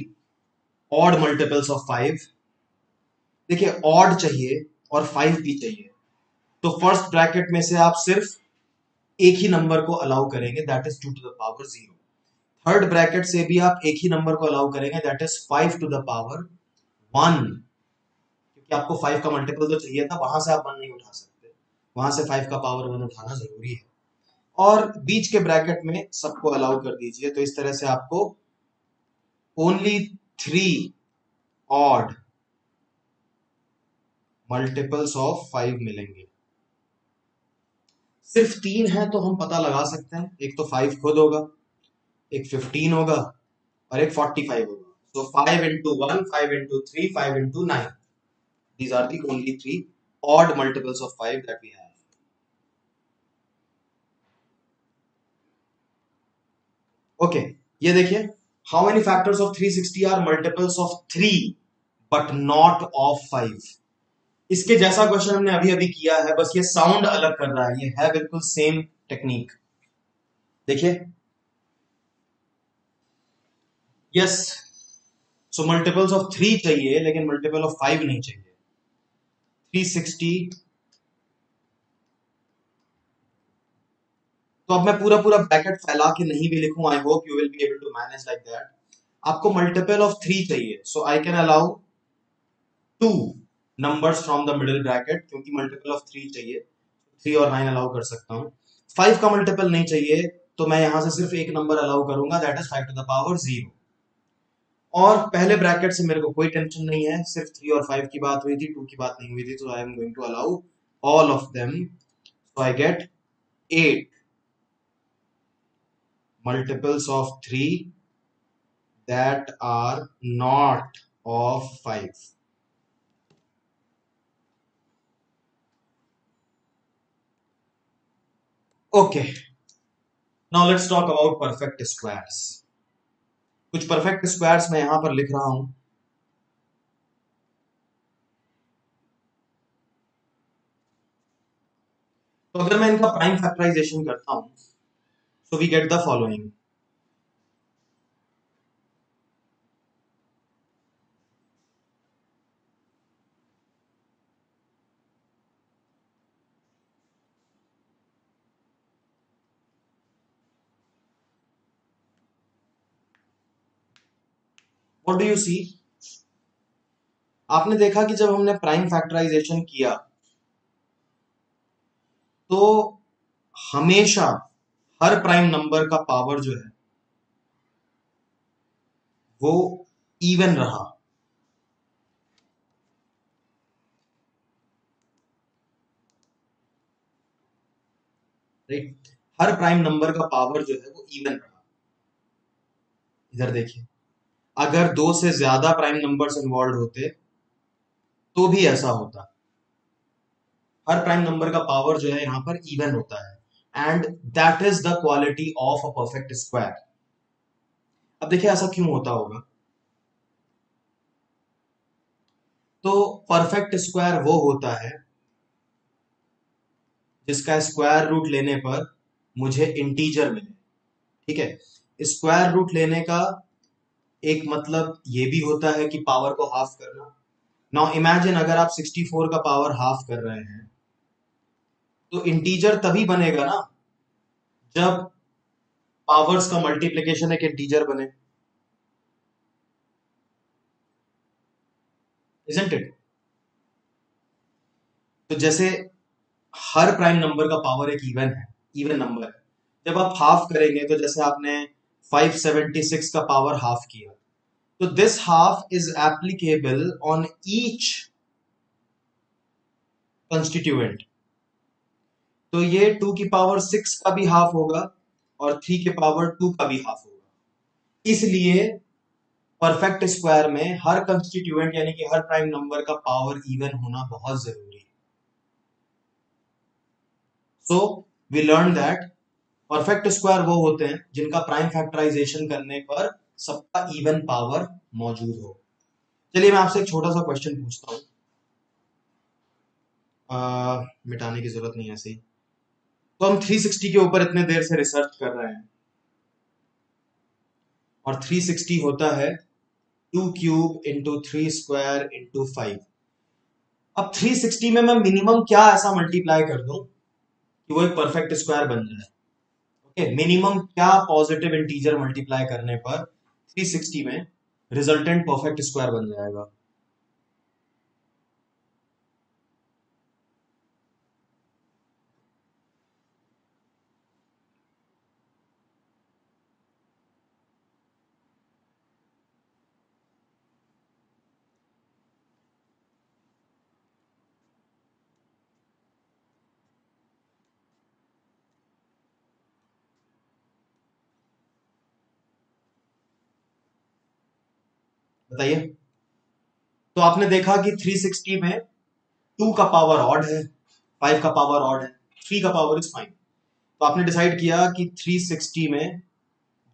odd multiples of 5. देखिए, odd चाहिए और 5 भी चाहिए, तो फर्स्ट ब्रैकेट में से आप सिर्फ एक ही नंबर को अलाउ करेंगे, that is 2 to the power 0। Third bracket से भी आप एक ही नंबर को अलाउ करेंगे, that is 5 to the power 1, क्योंकि आपको 5 का मल्टीपल तो चाहिए था, वहां से आप 1 नहीं उठा सकते, वहां से 5 का पावर 1 उठाना जरूरी है। और बीच के ब्रैकेट में सबको अलाउ कर दीजिए, तो इस तरह से आपको ओनली 3 ऑड मल्टीपल्स ऑफ 5 मिलेंगे। सिर्फ 3 है तो हम पता लगा सकते हैं, एक तो 5 खुद होगा, एक 15 होगा, और एक 45 होगा। So 5 into 1, 5 into 3, 5 into 9. These are the only 3 odd multiples of 5 that we have. Okay, ये देखिए, how many factors of 360 are multiples of 3 but not of 5? इसके जैसा क्वेश्चन हमने अभी अभी किया है, बस ये साउंड अलग कर रहा है, ये है बिल्कुल सेम टेक्निक। देखिए, यस, सो मल्टीपल्स ऑफ 3 चाहिए लेकिन मल्टीपल ऑफ 5 नहीं चाहिए। 360, तो अब मैं पूरा पूरा ब्रैकेट फैला के नहीं भी लिखूं, I hope you will be able to manage like that. आपको मल्टीपल ऑफ 3 चाहिए, so I can allow 2 numbers from the middle bracket, क्योंकि मल्टीपल ऑफ 3 चाहिए, 3 और 9 अलाउ कर सकता हूं। 5 का मल्टीपल नहीं चाहिए, तो मैं यहां से सिर्फ एक नंबर अलाउ करूंगा, that is 5 to the power 0। और पहले ब्रैकेट से मेरे को कोई टेंशन नहीं है, सिर्फ 3 और 5 की बात हुई थी, 2 की बात नहीं हुई थी, तो I am going to allow all of them. So I get 8 multiples of 3 that are not of 5. Okay, now let's talk about perfect squares. कुछ perfect squares मैं यहां पर लिख रहा हूं। तो अगर मैं इनका प्राइम फैक्टराइजेशन करता हूं, so we get the following. What do you see? आपने देखा कि जब हमने प्राइम फैक्टराइजेशन किया तो हमेशा हर प्राइम नंबर का पावर जो है वो इवन रहा। राइट, हर प्राइम नंबर का पावर जो है वो इवन रहा। इधर देखिए, अगर दो से ज्यादा प्राइम नंबर्स इन्वॉल्व होते तो भी ऐसा होता। हर प्राइम नंबर का पावर जो है यहां पर इवन होता है and that is the quality of a perfect square. अब देखिए ऐसा क्यों होता होगा। तो परफेक्ट स्क्वायर वो होता है जिसका स्क्वायर रूट लेने पर मुझे इंटीजर मिले। ठीक है, स्क्वायर रूट लेने का एक मतलब ये भी होता है कि पावर को हाफ करना। नाउ इमेजिन अगर आप 64 का पावर हाफ कर रहे हैं तो इंटीजर तभी बनेगा ना जब पावर्स का मल्टीप्लिकेशन एक इंटीजर बने, इजंट इट? तो जैसे हर प्राइम नंबर का पावर एक इवन है, इवन नंबर है। जब आप हाफ करेंगे तो जैसे आपने 576 का पावर हाफ किया तो this half is applicable on each constituent. तो ये 2 की पावर 6 का भी हाफ होगा और 3 के पावर 2 का भी हाफ होगा। इसलिए परफेक्ट स्क्वायर में हर कंस्टिट्यूएंट यानी कि हर प्राइम नंबर का पावर इवन होना बहुत जरूरी है। So we learn that perfect square वो होते हैं जिनका प्राइम फैक्टराइजेशन करने पर सबका इवन पावर मौजूद हो। चलिए मैं आपसे एक छोटा सा क्वेश्चन पूछता हूं, मिटाने की जरूरत नहीं है ऐसे ही। तो हम 360 के ऊपर इतने देर से रिसर्च कर रहे हैं और 360 होता है 2 क्यूब इंटू 3 स्क्वायर इंटू 5। अब 360 में मैं मिनिमम क्या ऐसा मल्टीप्लाई कर दूं कि वो एक परफेक्ट स्क्वायर बन जाए। ओके, मिनिमम क्या पॉजिटिव इंटीजर मल्टीप्लाई करने पर 360 में रिजल्टेंट परफेक्ट स्क्वायर बन जाएगा? बताइए। तो आपने देखा कि 360 में 2 का पावर ऑड है, 5 का पावर ऑड है, 3 का पावर इज फाइन। तो आपने डिसाइड किया कि 360 में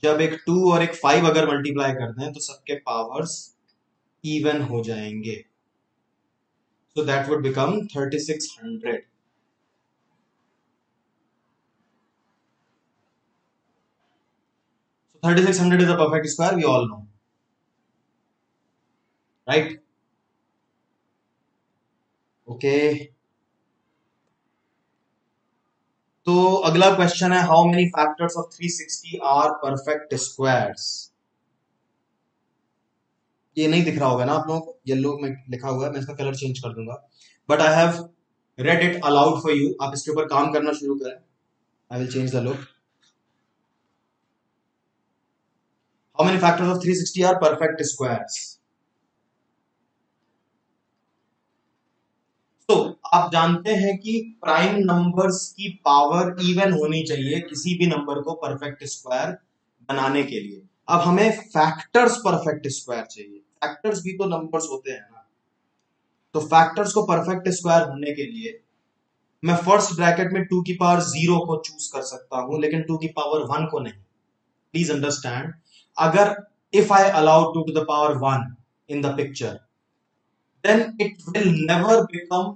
जब एक 2 और एक 5 अगर मल्टीप्लाई करते हैं तो सबके पावर्स इवन हो जाएंगे। So that would become 3600। 3600 is a perfect square, we all know, right? Okay. तो अगला क्वेश्चन है, how many factors of 360 are perfect squares? ये नहीं दिख रहा होगा ना आप लोगों को, येलो में लिखा हुआ है, मैं इसका कलर चेंज कर दूंगा। But I have read it aloud for you, आप इसके ऊपर काम करना शुरू करें। I will change the look. How many factors of 360 are perfect squares? तो आप जानते हैं कि प्राइम नंबर्स की पावर इवन होनी चाहिए किसी भी नंबर को परफेक्ट स्क्वायर बनाने के लिए। अब हमें फैक्टर्स परफेक्ट स्क्वायर चाहिए, फैक्टर्स भी तो नंबर्स होते हैं ना। तो फैक्टर्स को परफेक्ट स्क्वायर होने के लिए मैं फर्स्ट ब्रैकेट में 2 की पावर 0 को चूज कर सकता हूं लेकिन 2 की पावर 1 को नहीं। प्लीज अंडरस्टैंड, अगर if I allow 2 to the power 1 in the picture then it will never become,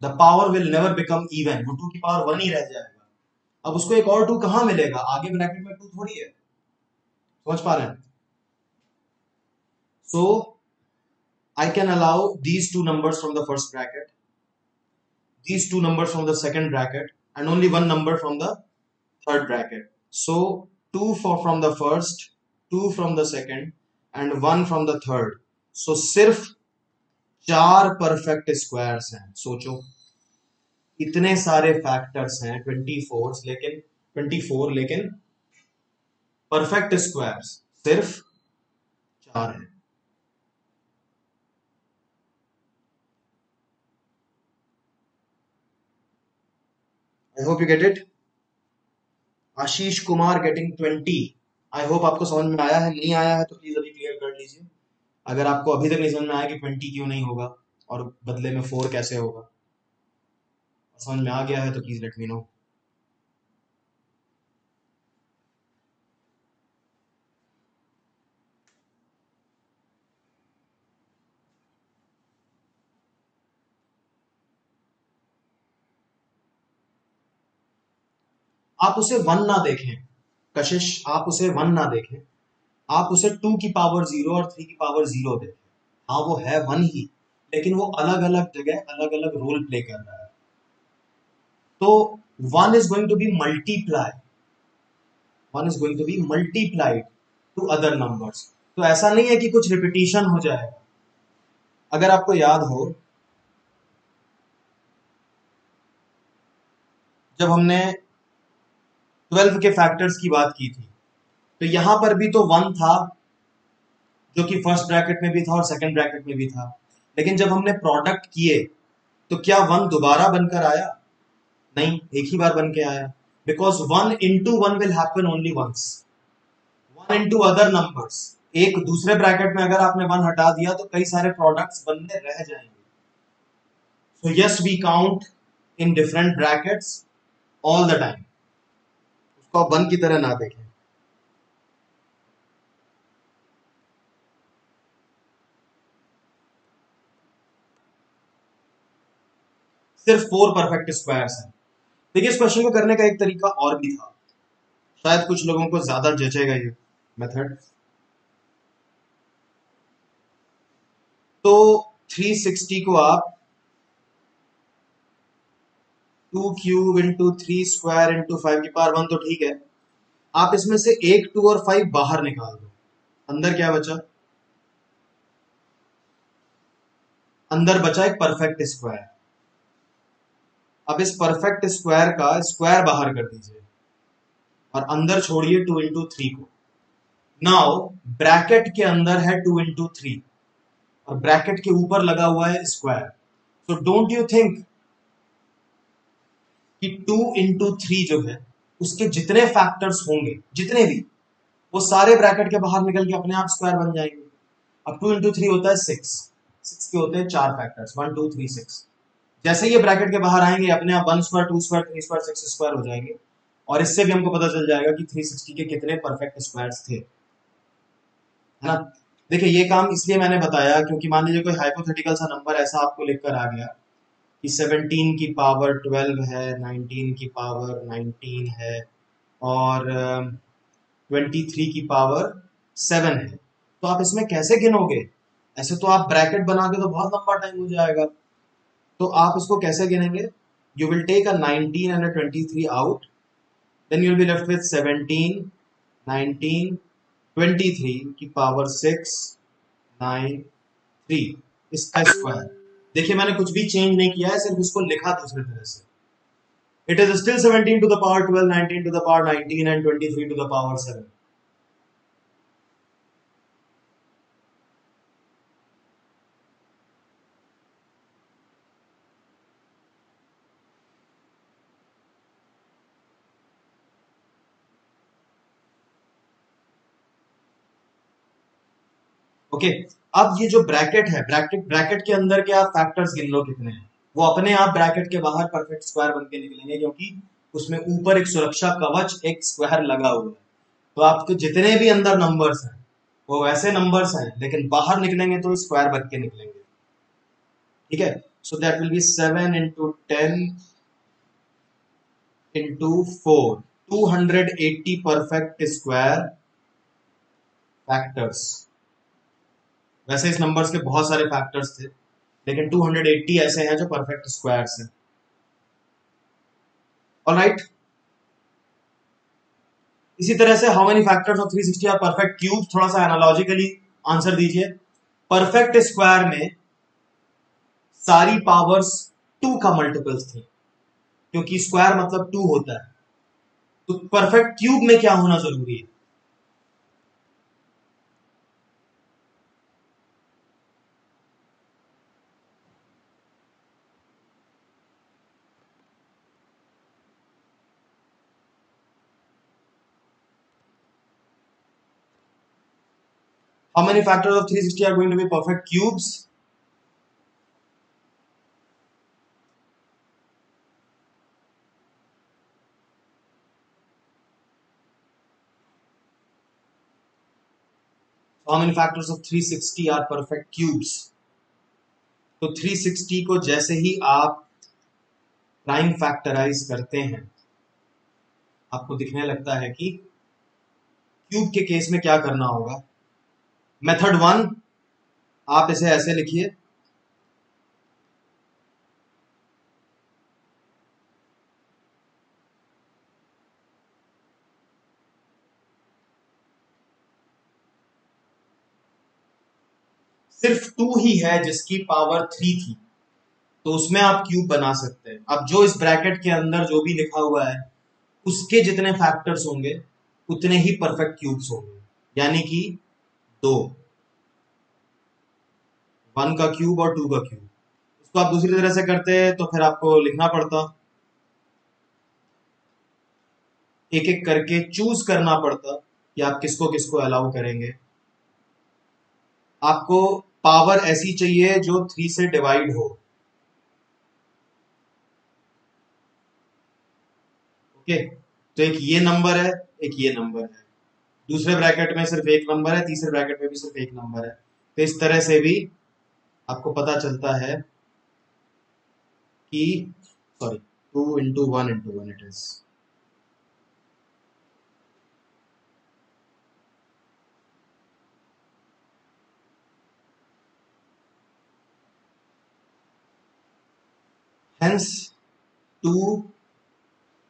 the power will never become even, वो 2 की पावर 1 ही रह जाएगा। अब उसको एक और 2 कहां मिलेगा, आगे ब्रैकेट में 2 थोड़ी है। समझ पा रहे हैं? So I can allow these two numbers from the first bracket, these two numbers from the second bracket, and only one number from the third bracket. So 2 from the first, 2 from the second, and 1 from the third. So सिर्फ 4 perfect squares हैं। सोचो इतने सारे factors हैं 24 लेकिन perfect squares सिर्फ 4 हैं। आई hope you get it. Ashish Kumar getting 20। I hope आपको समझ में आया है। नहीं आया है तो प्लीज अभी क्लियर कर लीजिए। अगर आपको अभी तक नहीं समझ में आया कि 20 क्यों नहीं होगा और बदले में 4 कैसे होगा, समझ में आ गया है तो प्लीज लेट मी नो। आप उसे 1 ना देखें कशिश, आप उसे 1 ना देखें, आप उसे 2 की पावर 0 और 3 की पावर 0 देखें। हाँ वो है 1 ही, लेकिन वो अलग अलग जगह अलग अलग रोल प्ले कर रहा है। तो 1 is going to be multiplied, 1 is going to be multiplied to other numbers। तो ऐसा नहीं है कि कुछ रिपीटिशन हो जाएगा। अगर आपको याद हो जब हमने 12 के फैक्टर्स की बात की थी, तो यहां पर भी तो 1 था जो कि फर्स्ट ब्रैकेट में भी था और सेकंड ब्रैकेट में भी था, लेकिन जब हमने प्रोडक्ट किए तो क्या 1 दोबारा बनकर आया? नहीं, एक ही बार बन के आया। Because 1 into 1 will happen only once. 1 into other numbers, एक दूसरे ब्रैकेट में अगर आपने 1 हटा दिया तो कई सारे प्रोडक्ट्स बनने रह जाएंगे। So yes we count in different brackets all the time. उसको आप 1 की तरह ना देखें। सिर्फ 4 परफेक्ट स्क्वायर्स हैं। देखिए इस क्वेश्चन को करने का एक तरीका और भी था, शायद कुछ लोगों को ज्यादा जचेगा ये मेथड। तो 360 को आप 2 क्यूब इंटू 3 स्क्वायर इंटू 5 की पावर 1 तो ठीक है। आप इसमें से 1 2 और 5 बाहर निकाल दो, अंदर क्या बचा? अंदर बचा एक परफेक्ट स्क्वायर। अब इस परफेक्ट स्क्वायर का स्क्वायर बाहर कर दीजिए और अंदर छोड़िए 2 इंटू 3 को। नाउ ब्रैकेट के अंदर है 2 इंटू 3 और ब्रैकेट के ऊपर लगा हुआ है square. So don't you think कि 2 इंटू 3 जो है उसके जितने फैक्टर्स होंगे, जितने भी, वो सारे ब्रैकेट के बाहर निकल के अपने आप स्क्वायर बन जाएंगे। अब 2 इंटू 3 होता है 6, 6 के होते हैं 4 फैक्टर्स, 1 2 3 6। जैसे ये ब्रैकेट के बाहर आएंगे अपने आप 1 स्क्वायर 2 स्क्वायर 3 स्क्वायर 6 स्क्वायर हो जाएंगे। और इससे भी हमको पता चल जाएगा कि 360 के कितने परफेक्ट स्क्वायर्स थे, है ना। देखिए ये काम इसलिए मैंने बताया क्योंकि मान लीजिए कोई हाइपोथेटिकल सा नंबर ऐसा आपको लिखकर आ गया कि 17 की पावर 12 है, 19 की पावर 19 है और 23 की पावर 7 है। तो आप इसमें कैसे गिनोगे? ऐसे तो आप ब्रैकेट बना के तो बहुत लंबा टाइम हो जाएगा। तो आप इसको कैसे गिनेंगे? You will take a 19 and a 23 out, then you will be left with 17 19 23 की पावर 6 9 3, इसका स्क्वायर। देखिए मैंने कुछ भी चेंज नहीं किया है, सिर्फ इसको लिखा दूसरे तरह से। It is still 17 to the power 12 19 to the power 19 and 23 to the power 7। Okay, अब ये जो ब्रैकेट है, ब्रैकेट के अंदर के आप फैक्टर्स गिन लो कितने हैं। वो अपने आप ब्रैकेट के बाहर परफेक्ट स्क्वायर बन के निकलेंगे क्योंकि उसमें ऊपर एक सुरक्षा कवच, एक स्क्वायर लगा हुआ है। तो आपके जितने भी अंदर नंबर्स हैं वो वैसे नंबर्स हैं, लेकिन बाहर निकलेंगे तो स्क्वायर बन के निकलेंगे। ठीक है, so that will be 7 into 10 into 4, 280 perfect square factors. वैसे इस नंबर्स के बहुत सारे फैक्टर्स थे, लेकिन 280 ऐसे हैं जो परफेक्ट स्क्वायर्स हैं। ऑलराइट, इसी तरह से how many factors of 360 are perfect cube, थोड़ा सा एनालॉजिकली आंसर दीजिए। परफेक्ट स्क्वायर में सारी पावर्स 2 का मल्टीपल्स थे, क्योंकि स्क्वायर मतलब 2 होता है। तो परफेक्ट क्यूब में क्या होना जरूरी है? How many factors of 360 are going to be perfect cubes? How many factors of 360 are perfect cubes? तो 360 को जैसे ही आप प्राइम फैक्टराइज करते हैं, आपको दिखने लगता है कि क्यूब के केस में क्या करना होगा। मेथड 1, आप इसे ऐसे लिखिए, सिर्फ 2 ही है जिसकी पावर 3 थी, तो उसमें आप क्यूब बना सकते हैं। अब जो इस ब्रैकेट के अंदर जो भी लिखा हुआ है उसके जितने फैक्टर्स होंगे उतने ही परफेक्ट क्यूब्स होंगे, यानी कि 2, 1 का क्यूब और 2 का क्यूब। इसको आप दूसरी तरह से करते हैं तो फिर आपको लिखना पड़ता, एक एक करके चूज करना पड़ता कि आप किसको किसको अलाउ करेंगे। आपको पावर ऐसी चाहिए जो 3 से डिवाइड हो। ओके, तो एक ये नंबर है, एक ये नंबर है, दूसरे ब्रैकेट में सिर्फ एक नंबर है, तीसरे ब्रैकेट में भी सिर्फ एक नंबर है। तो इस तरह से भी आपको पता चलता है कि sorry 2 into 1 it is. Hence 2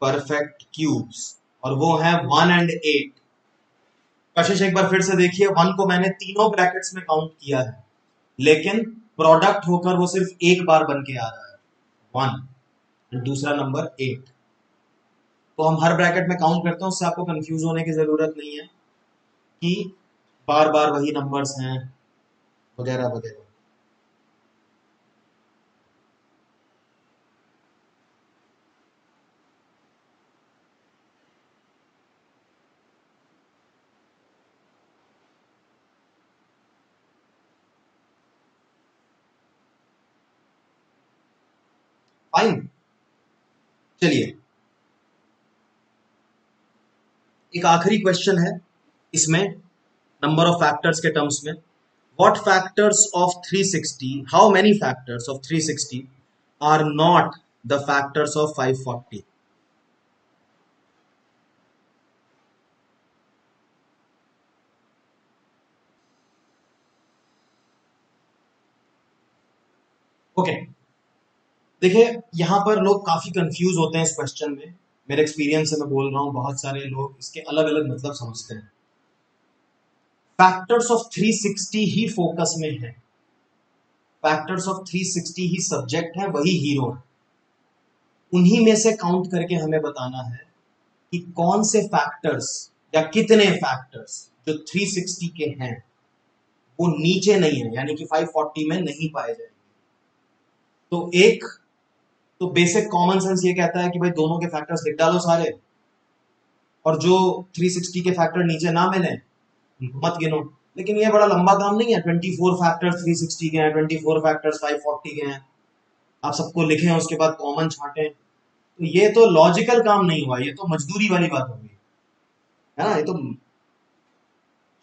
perfect cubes, और वो है 1 and 8। कशिश एक बार फिर से देखिए, 1 को मैंने तीनों ब्रैकेट्स में काउंट किया है, लेकिन प्रोडक्ट होकर वो सिर्फ एक बार बन के आ रहा है 1, दूसरा नंबर 8। तो हम हर ब्रैकेट में काउंट करते हैं, उससे आपको कंफ्यूज होने की जरूरत नहीं है कि बार बार वही नंबर्स हैं वगैरह वगैरह। फाइन, चलिए एक आखिरी क्वेश्चन है इसमें, नंबर ऑफ फैक्टर्स के टर्म्स में। What factors of 360, how many factors of 360 are not the factors of 540? Okay, देखिए यहां पर लोग काफी कंफ्यूज होते हैं इस क्वेश्चन में। मेरे एक्सपीरियंस से मैं बोल रहा हूं, बहुत सारे लोग इसके अलग अलग मतलब समझते हैं। फैक्टर्स ऑफ 360 ही फोकस में है, फैक्टर्स ऑफ 360 ही सब्जेक्ट है, वही हीरो है। उन्हीं में से काउंट करके हमें बताना है कि कौन से फैक्टर्स या कितने फैक्टर्स जो 360 के हैं वो नीचे नहीं है, यानी कि 540 में नहीं पाए जाएंगे। तो एक तो बेसिक कॉमन सेंस ये कहता है कि भाई दोनों के फैक्टर्स लिख डालो सारे, और जो 360 के फैक्टर नीचे ना मिले उनको मत गिनो। लेकिन ये बड़ा लंबा काम नहीं है, 24 फैक्टर्स 360 के हैं, 24 फैक्टर्स 540 के हैं, आप सबको लिखें उसके बाद कॉमन छांटें, तो ये तो लॉजिकल काम नहीं हुआ, ये तो मजदूरी वाली बात होगी, है ना। ये तो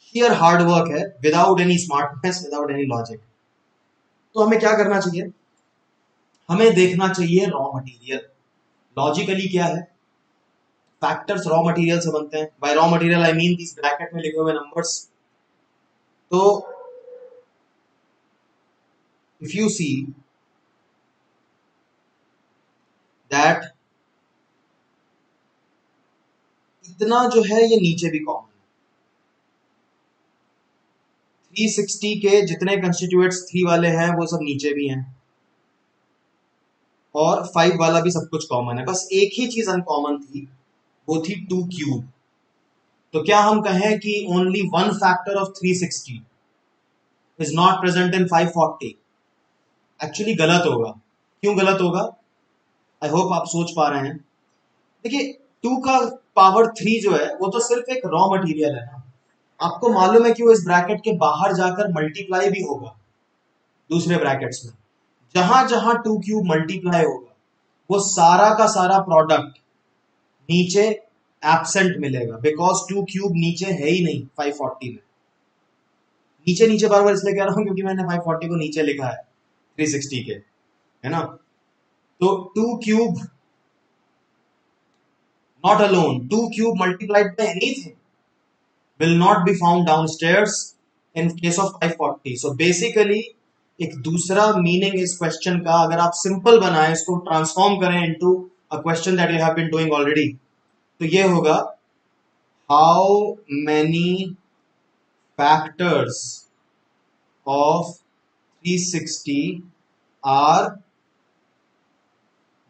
शेयर हार्ड वर्क है, without any smartness, without any logic. तो हमें क्या करना चाहिए? हमें देखना चाहिए रॉ मटेरियल। लॉजिकली क्या है, फैक्टर्स रॉ मटेरियल से बनते हैं। By raw material I mean this bracket में लिखे हुए नंबर्स। तो इफ यू सी दैट इतना जो है ये नीचे भी कॉमन है, 360 के जितने कंस्टिट्यूएंट्स 3 वाले हैं वो सब नीचे भी हैं, और 5 वाला भी सब कुछ कॉमन है, बस एक ही चीज अनकॉमन थी, वो थी 2 क्यूब। तो क्या हम कहें कि only one factor of 360 is not present in 540? Actually गलत होगा। क्यों गलत होगा? आई होप आप सोच पा रहे हैं। देखिए, 2 का पावर 3 जो है वो तो सिर्फ एक रॉ मटेरियल है ना। आपको मालूम है कि वो इस ब्रैकेट के बाहर जाकर मल्टीप्लाई भी होगा दूसरे ब्रैकेट्स में। जहां जहां 2 क्यूब मल्टीप्लाई होगा वो सारा का सारा प्रोडक्ट नीचे एब्सेंट मिलेगा, बिकॉज 2 क्यूब नीचे है ही नहीं 540 में। नीचे नीचे बार बार इसलिए कह रहा हूं क्योंकि मैंने 540 को नीचे लिखा है 360 के, है ना। तो 2 cube not alone, 2 cube multiplied by anything will not be found downstairs in case of 540. So basically एक दूसरा मीनिंग इस क्वेश्चन का अगर आप सिंपल बनाएं, इसको ट्रांसफॉर्म करें into a question that you have been doing already, तो ये होगा how many factors of 360 are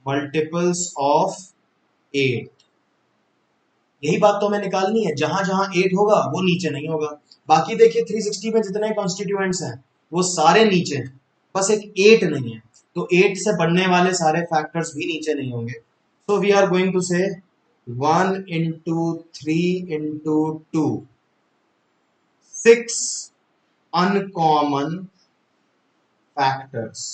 multiples of 8। यही बात तो हमें निकालनी है, जहां जहां 8 होगा वो नीचे नहीं होगा। बाकी देखिए 360 में जितने कॉन्स्टिट्यूएंट्स हैं वो सारे नीचे हैं, बस एक 8 नहीं है, तो 8 से बनने वाले सारे फैक्टर्स भी नीचे नहीं होंगे। So we are going to say 1 into 3 into 2, 6 uncommon factors.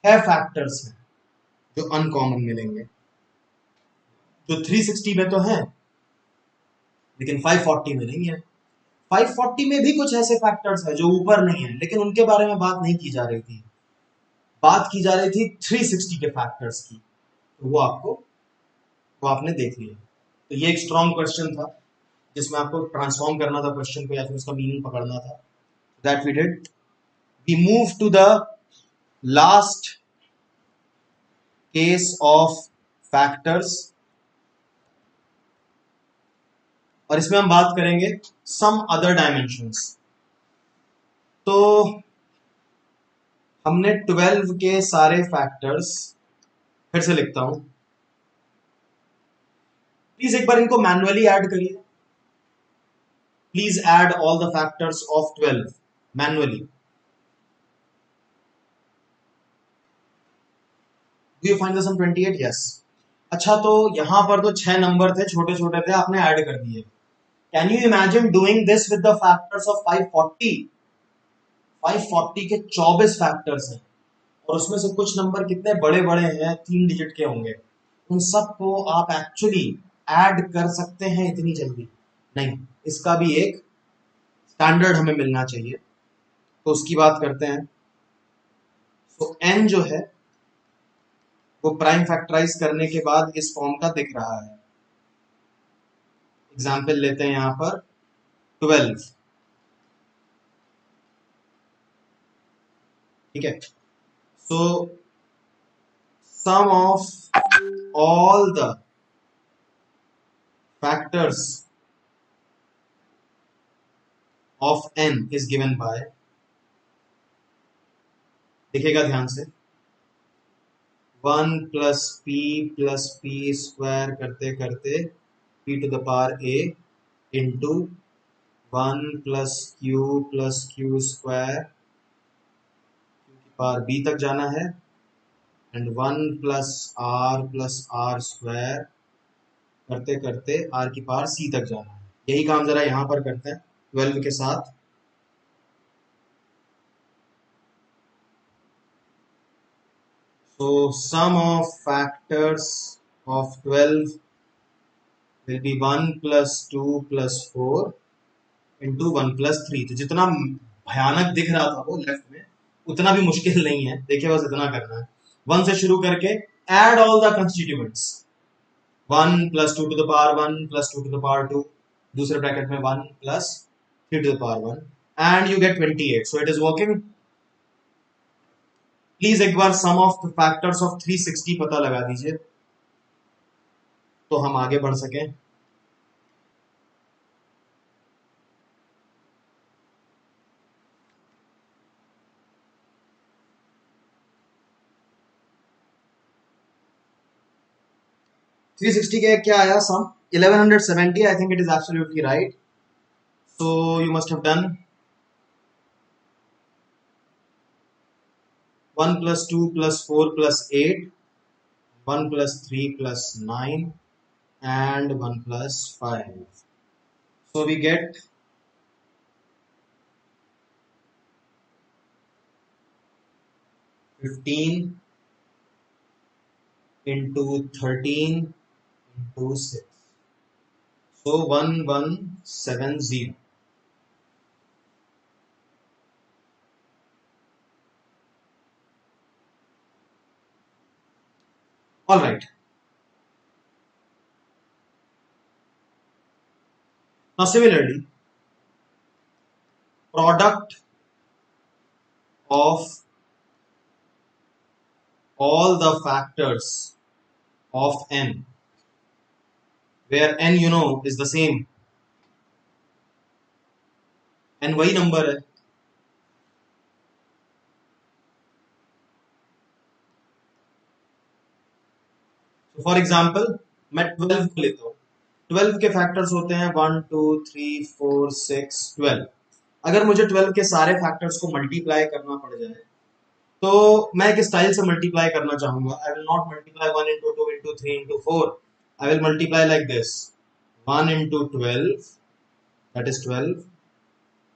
6 factors हैं जो अनकॉमन मिलेंगे, जो 360 में तो है लेकिन 540 में नहीं है। 540 में भी कुछ ऐसे फैक्टर्स हैं जो ऊपर नहीं है, लेकिन उनके बारे में बात नहीं की जा रही थी, बात की जा रही थी 360 के फैक्टर्स की। तो वो आपने देख लिया। तो ये एक स्ट्रॉन्ग क्वेश्चन था जिसमें आपको ट्रांसफॉर्म करना था क्वेश्चन को या फिर उसका मीनिंग पकड़ना था। That we did. We move to the last case of factors, और इसमें हम बात करेंगे सम अदर डायमेंशंस। तो हमने 12 के सारे फैक्टर्स, फिर से लिखता हूं, प्लीज एक बार इनको मैन्युअली ऐड करिए। Please add all the factors of 12 manually. Do you find the sum 28? Yes. अच्छा, तो यहां पर तो 6 नंबर थे, छोटे छोटे थे, आपने ऐड कर दिए। Can you imagine doing this with the factors of 540? 540 के 24 फैक्टर्स हैं, और उसमें से कुछ नंबर कितने बड़े बड़े हैं, 3 डिजिट के होंगे। उन सबको आप एक्चुअली ऐड कर सकते हैं इतनी जल्दी? नहीं, इसका भी एक स्टैंडर्ड हमें मिलना चाहिए, तो उसकी बात करते हैं। तो n जो है वो प्राइम फैक्टराइज करने के बाद इस फॉर्म का दिख रहा है। एग्जाम्पल लेते हैं यहां पर 12, ठीक है। सो sum of all the factors of n is given by, दिखेगा ध्यान से, 1 प्लस पी स्क्वायर करते करते p to the power a into 1 plus q square की पावर b तक जाना है, एंड 1 प्लस आर स्क्वायर करते करते r की पावर c तक जाना है। यही काम जरा यहां पर करते हैं 12 के साथ। So sum of factors of 12 will be 1 plus 2 plus 4 into 1 plus 3। तो जितना भयानक दिख रहा था वो लेफ्ट में, उतना भी मुश्किल नहीं है। देखिए, बस इतना करना है, 1 से शुरू करके add all the constituents, 1 plus 2 to the power 1 plus 2 to the power 2, दूसरे ब्रैकेट में 1 plus 3 to the power 1, and you get 28. So it is working। Please एक बार सम ऑफ फैक्टर्स ऑफ 360 पता लगा दीजिए तो हम आगे बढ़ सकें। 360 के क्या आया सम 1170. I think it is absolutely right. So you must have done 1 plus 2 plus 4 plus 8, 1 plus 3 plus 9, and 1 plus 5. So we get 15 into 13 into 6. So 1170. All right. Now similarly, product of all the factors of n, where n you know is the same, n वही number है. So for example, मैं 12 को लेता हूँ. 12 के factors होते हैं 1 2 3 4 6 12. अगर मुझे 12 के सारे फैक्टर्स को मल्टीप्लाई करना पड़ जाए तो मैं एक स्टाइल से मल्टीप्लाई करना चाहूंगा. I will not multiply 1 into 2 into 3 into 4. I will multiply like this: 1 into 12, that is 12,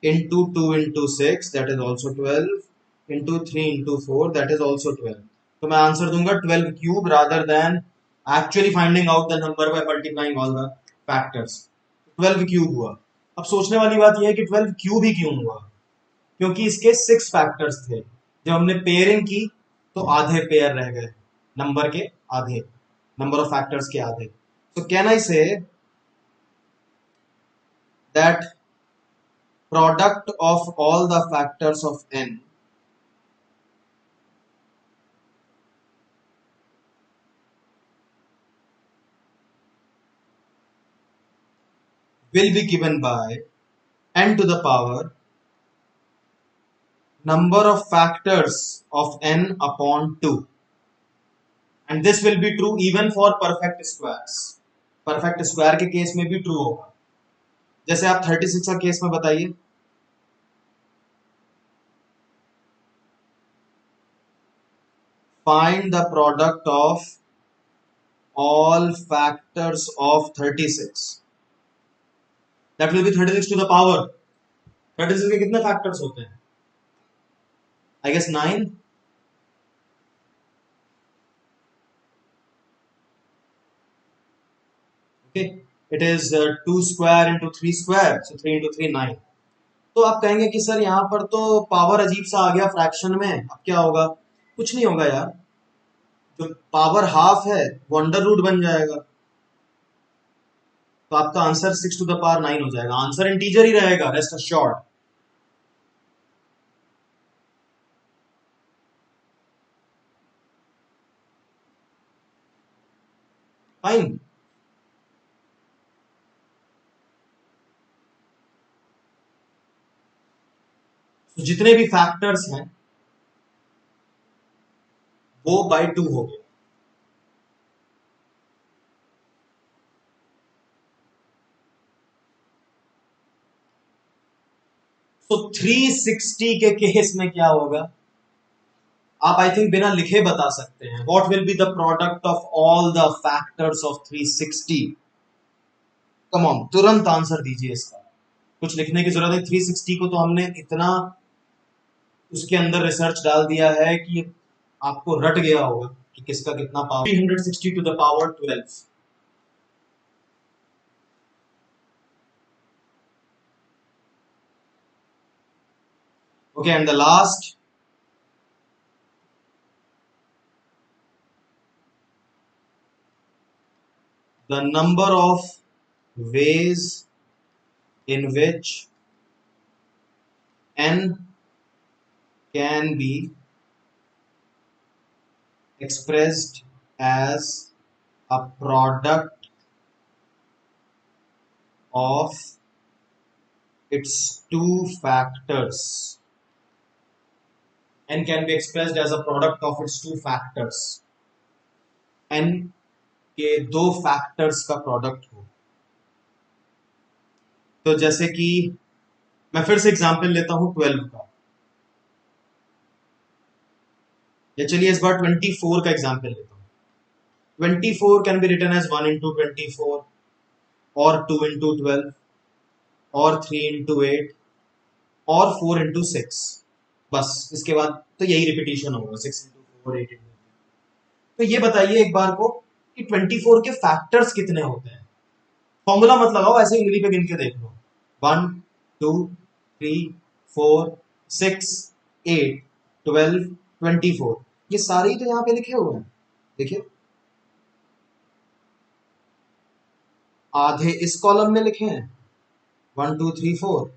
into 2 into 6, that is also 12, into 3 into 4, that is also 12. तो मैं आंसर दूंगा 12 cube rather than actually finding out the number by multiplying all the factors. 12 cube हुआ. अब सोचने वाली बात यह है कि 12 क्यूब ही क्यों हुआ, क्योंकि इसके 6 फैक्टर्स थे. जब हमने पेयरिंग की तो आधे पेयर रह गए, नंबर के आधे, नंबर ऑफ फैक्टर्स के आधे. So can I say that product of all the factors of n will be given by n to the power number of factors of n upon 2, and this will be true even for perfect squares. perfect square के case में भी true होगा. जैसे आप 36 का case में बताइए. Find the product of all factors of 36. That will be 36 to the power. 36 के कितने फैक्टर्स होते हैं? I guess 9. Okay, it is 2 square into 3 square, so 3 into 3 9. तो आप कहेंगे कि सर यहाँ पर तो पावर अजीब सा आ गया फ्रैक्शन में, अब क्या होगा? कुछ नहीं होगा यार. जो पावर हाफ है वो अंडर रूट बन जाएगा, तो आपका आंसर 6 to the power 9 हो जाएगा. आंसर इंटीजर ही रहेगा, रेस्ट अश्योर्ड. फाइन. तो जितने भी फैक्टर्स हैं वो बाय 2 हो गए. तो 360 के केस में क्या होगा? आप आई थिंक बिना लिखे बता सकते हैं. What will be the product of all the factors of 360? Come on, तुरंत आंसर दीजिए इसका. कुछ लिखने की जरूरत है. 360 को तो हमने इतना उसके अंदर रिसर्च डाल दिया है कि आपको रट गया होगा कि किसका कितना power. 360 to the power 12. Okay, and the last, the number of ways in which n can be expressed as a product of its two factors. N can be expressed as a product of its two factors. N के दो factors का product हो। तो जैसे कि मैं फिर से एग्जांपल लेता हूं 12 का, या चलिए इस बार 24 का एग्जांपल लेता हूं। 24 can be written as 1 into 24 और 2 इंटू 12 और 3 इंटू 8 और 4 इंटू 6। बस इसके बाद तो यही रिपीटिशन होगा, 6 इंटू 4, 8 इंटू। तो ये बताइए एक बार को कि 24 के फैक्टर्स कितने होते हैं। फॉर्मूला मत लगाओ, ऐसे उंगली पे गिन के देख लो। 1 2 3 4 6 8 12 24, ये सारे ही तो यहाँ पे लिखे हुए हैं। देखिए आधे इस कॉलम में लिखे हैं 1 2 3 4,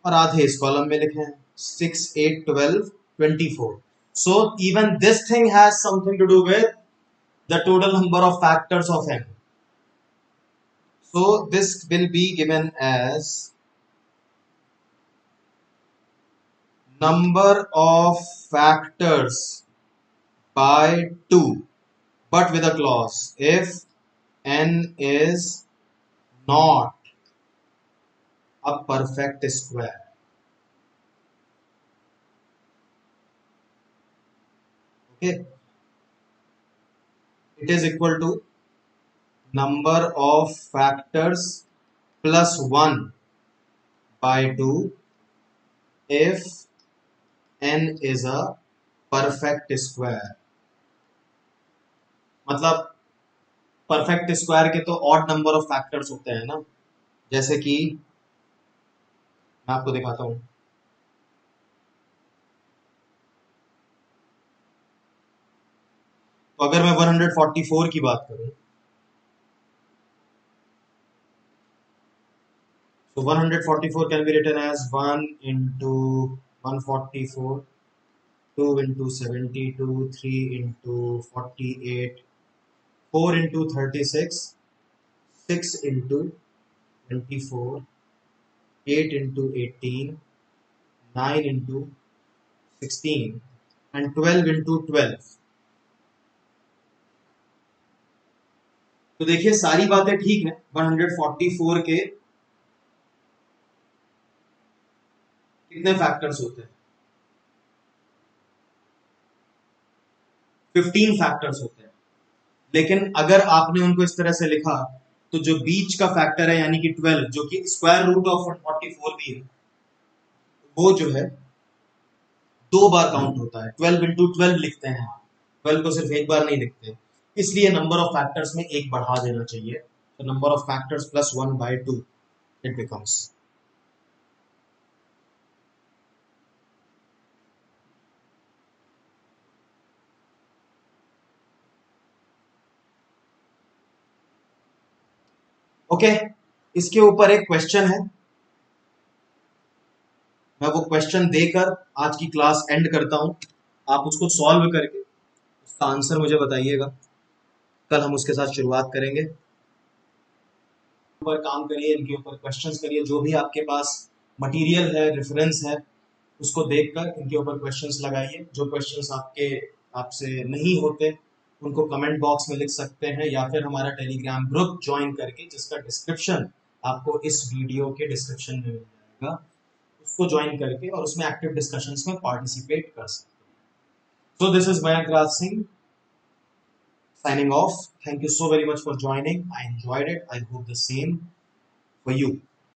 और आधे इस कॉलम में लिखे हैं 6 8 12 24। So even this thing has something to do with the total number of factors of n. So this will be given as number of factors by 2, but with a clause: if n is not a perfect square. Okay, it is equal to number of factors plus 1 by 2 if n is a perfect square. मतलब perfect square के तो odd number of factors होते हैं ना, जैसे कि मैं आपको दिखाता हूं। तो अगर मैं 144 की बात करूं, so 144 can be written as 1 into 144, 2 into 72, 3 into 48, 4 into 36, 6 into 24, 8 into 18, 9 into 16 and 12 into 12। तो देखिए सारी बातें ठीक है। 144 के कितने फैक्टर्स होते हैं? 15 फैक्टर्स होते हैं। लेकिन अगर आपने उनको इस तरह से लिखा तो जो बीच का फैक्टर है यानी कि 12, जो कि स्क्वायर रूट ऑफ 144 भी है, वो जो है दो बार काउंट होता है। 12 इंटू 12 लिखते हैं, 12 को सिर्फ एक बार नहीं लिखते, इसलिए नंबर ऑफ फैक्टर्स में एक बढ़ा देना चाहिए। तो number of factors plus 1 by 2 it becomes. Okay, इसके ऊपर एक क्वेश्चन है, मैं वो क्वेश्चन देकर आज की क्लास एंड करता हूं। आप उसको सॉल्व करके उसका आंसर मुझे बताइएगा, कल हम उसके साथ शुरुआत करेंगे। ऊपर काम करिए, इनके ऊपर क्वेश्चंस करिए, जो भी आपके पास मटेरियल है, रेफरेंस है, उसको देखकर इनके ऊपर क्वेश्चंस लगाइए। जो क्वेश्चंस आपसे नहीं होते उनको कमेंट बॉक्स में लिख सकते हैं, या फिर हमारा टेलीग्राम ग्रुप ज्वाइन करके, जिसका डिस्क्रिप्शन आपको इस वीडियो के डिस्क्रिप्शन में मिल जाएगा, उसको ज्वाइन करके और उसमें एक्टिव डिस्कशंस में पार्टिसिपेट कर सकते हैं। So this is Mayank Raj Singh signing off. Thank you so very much for joining. I enjoyed it. I hope the same for you.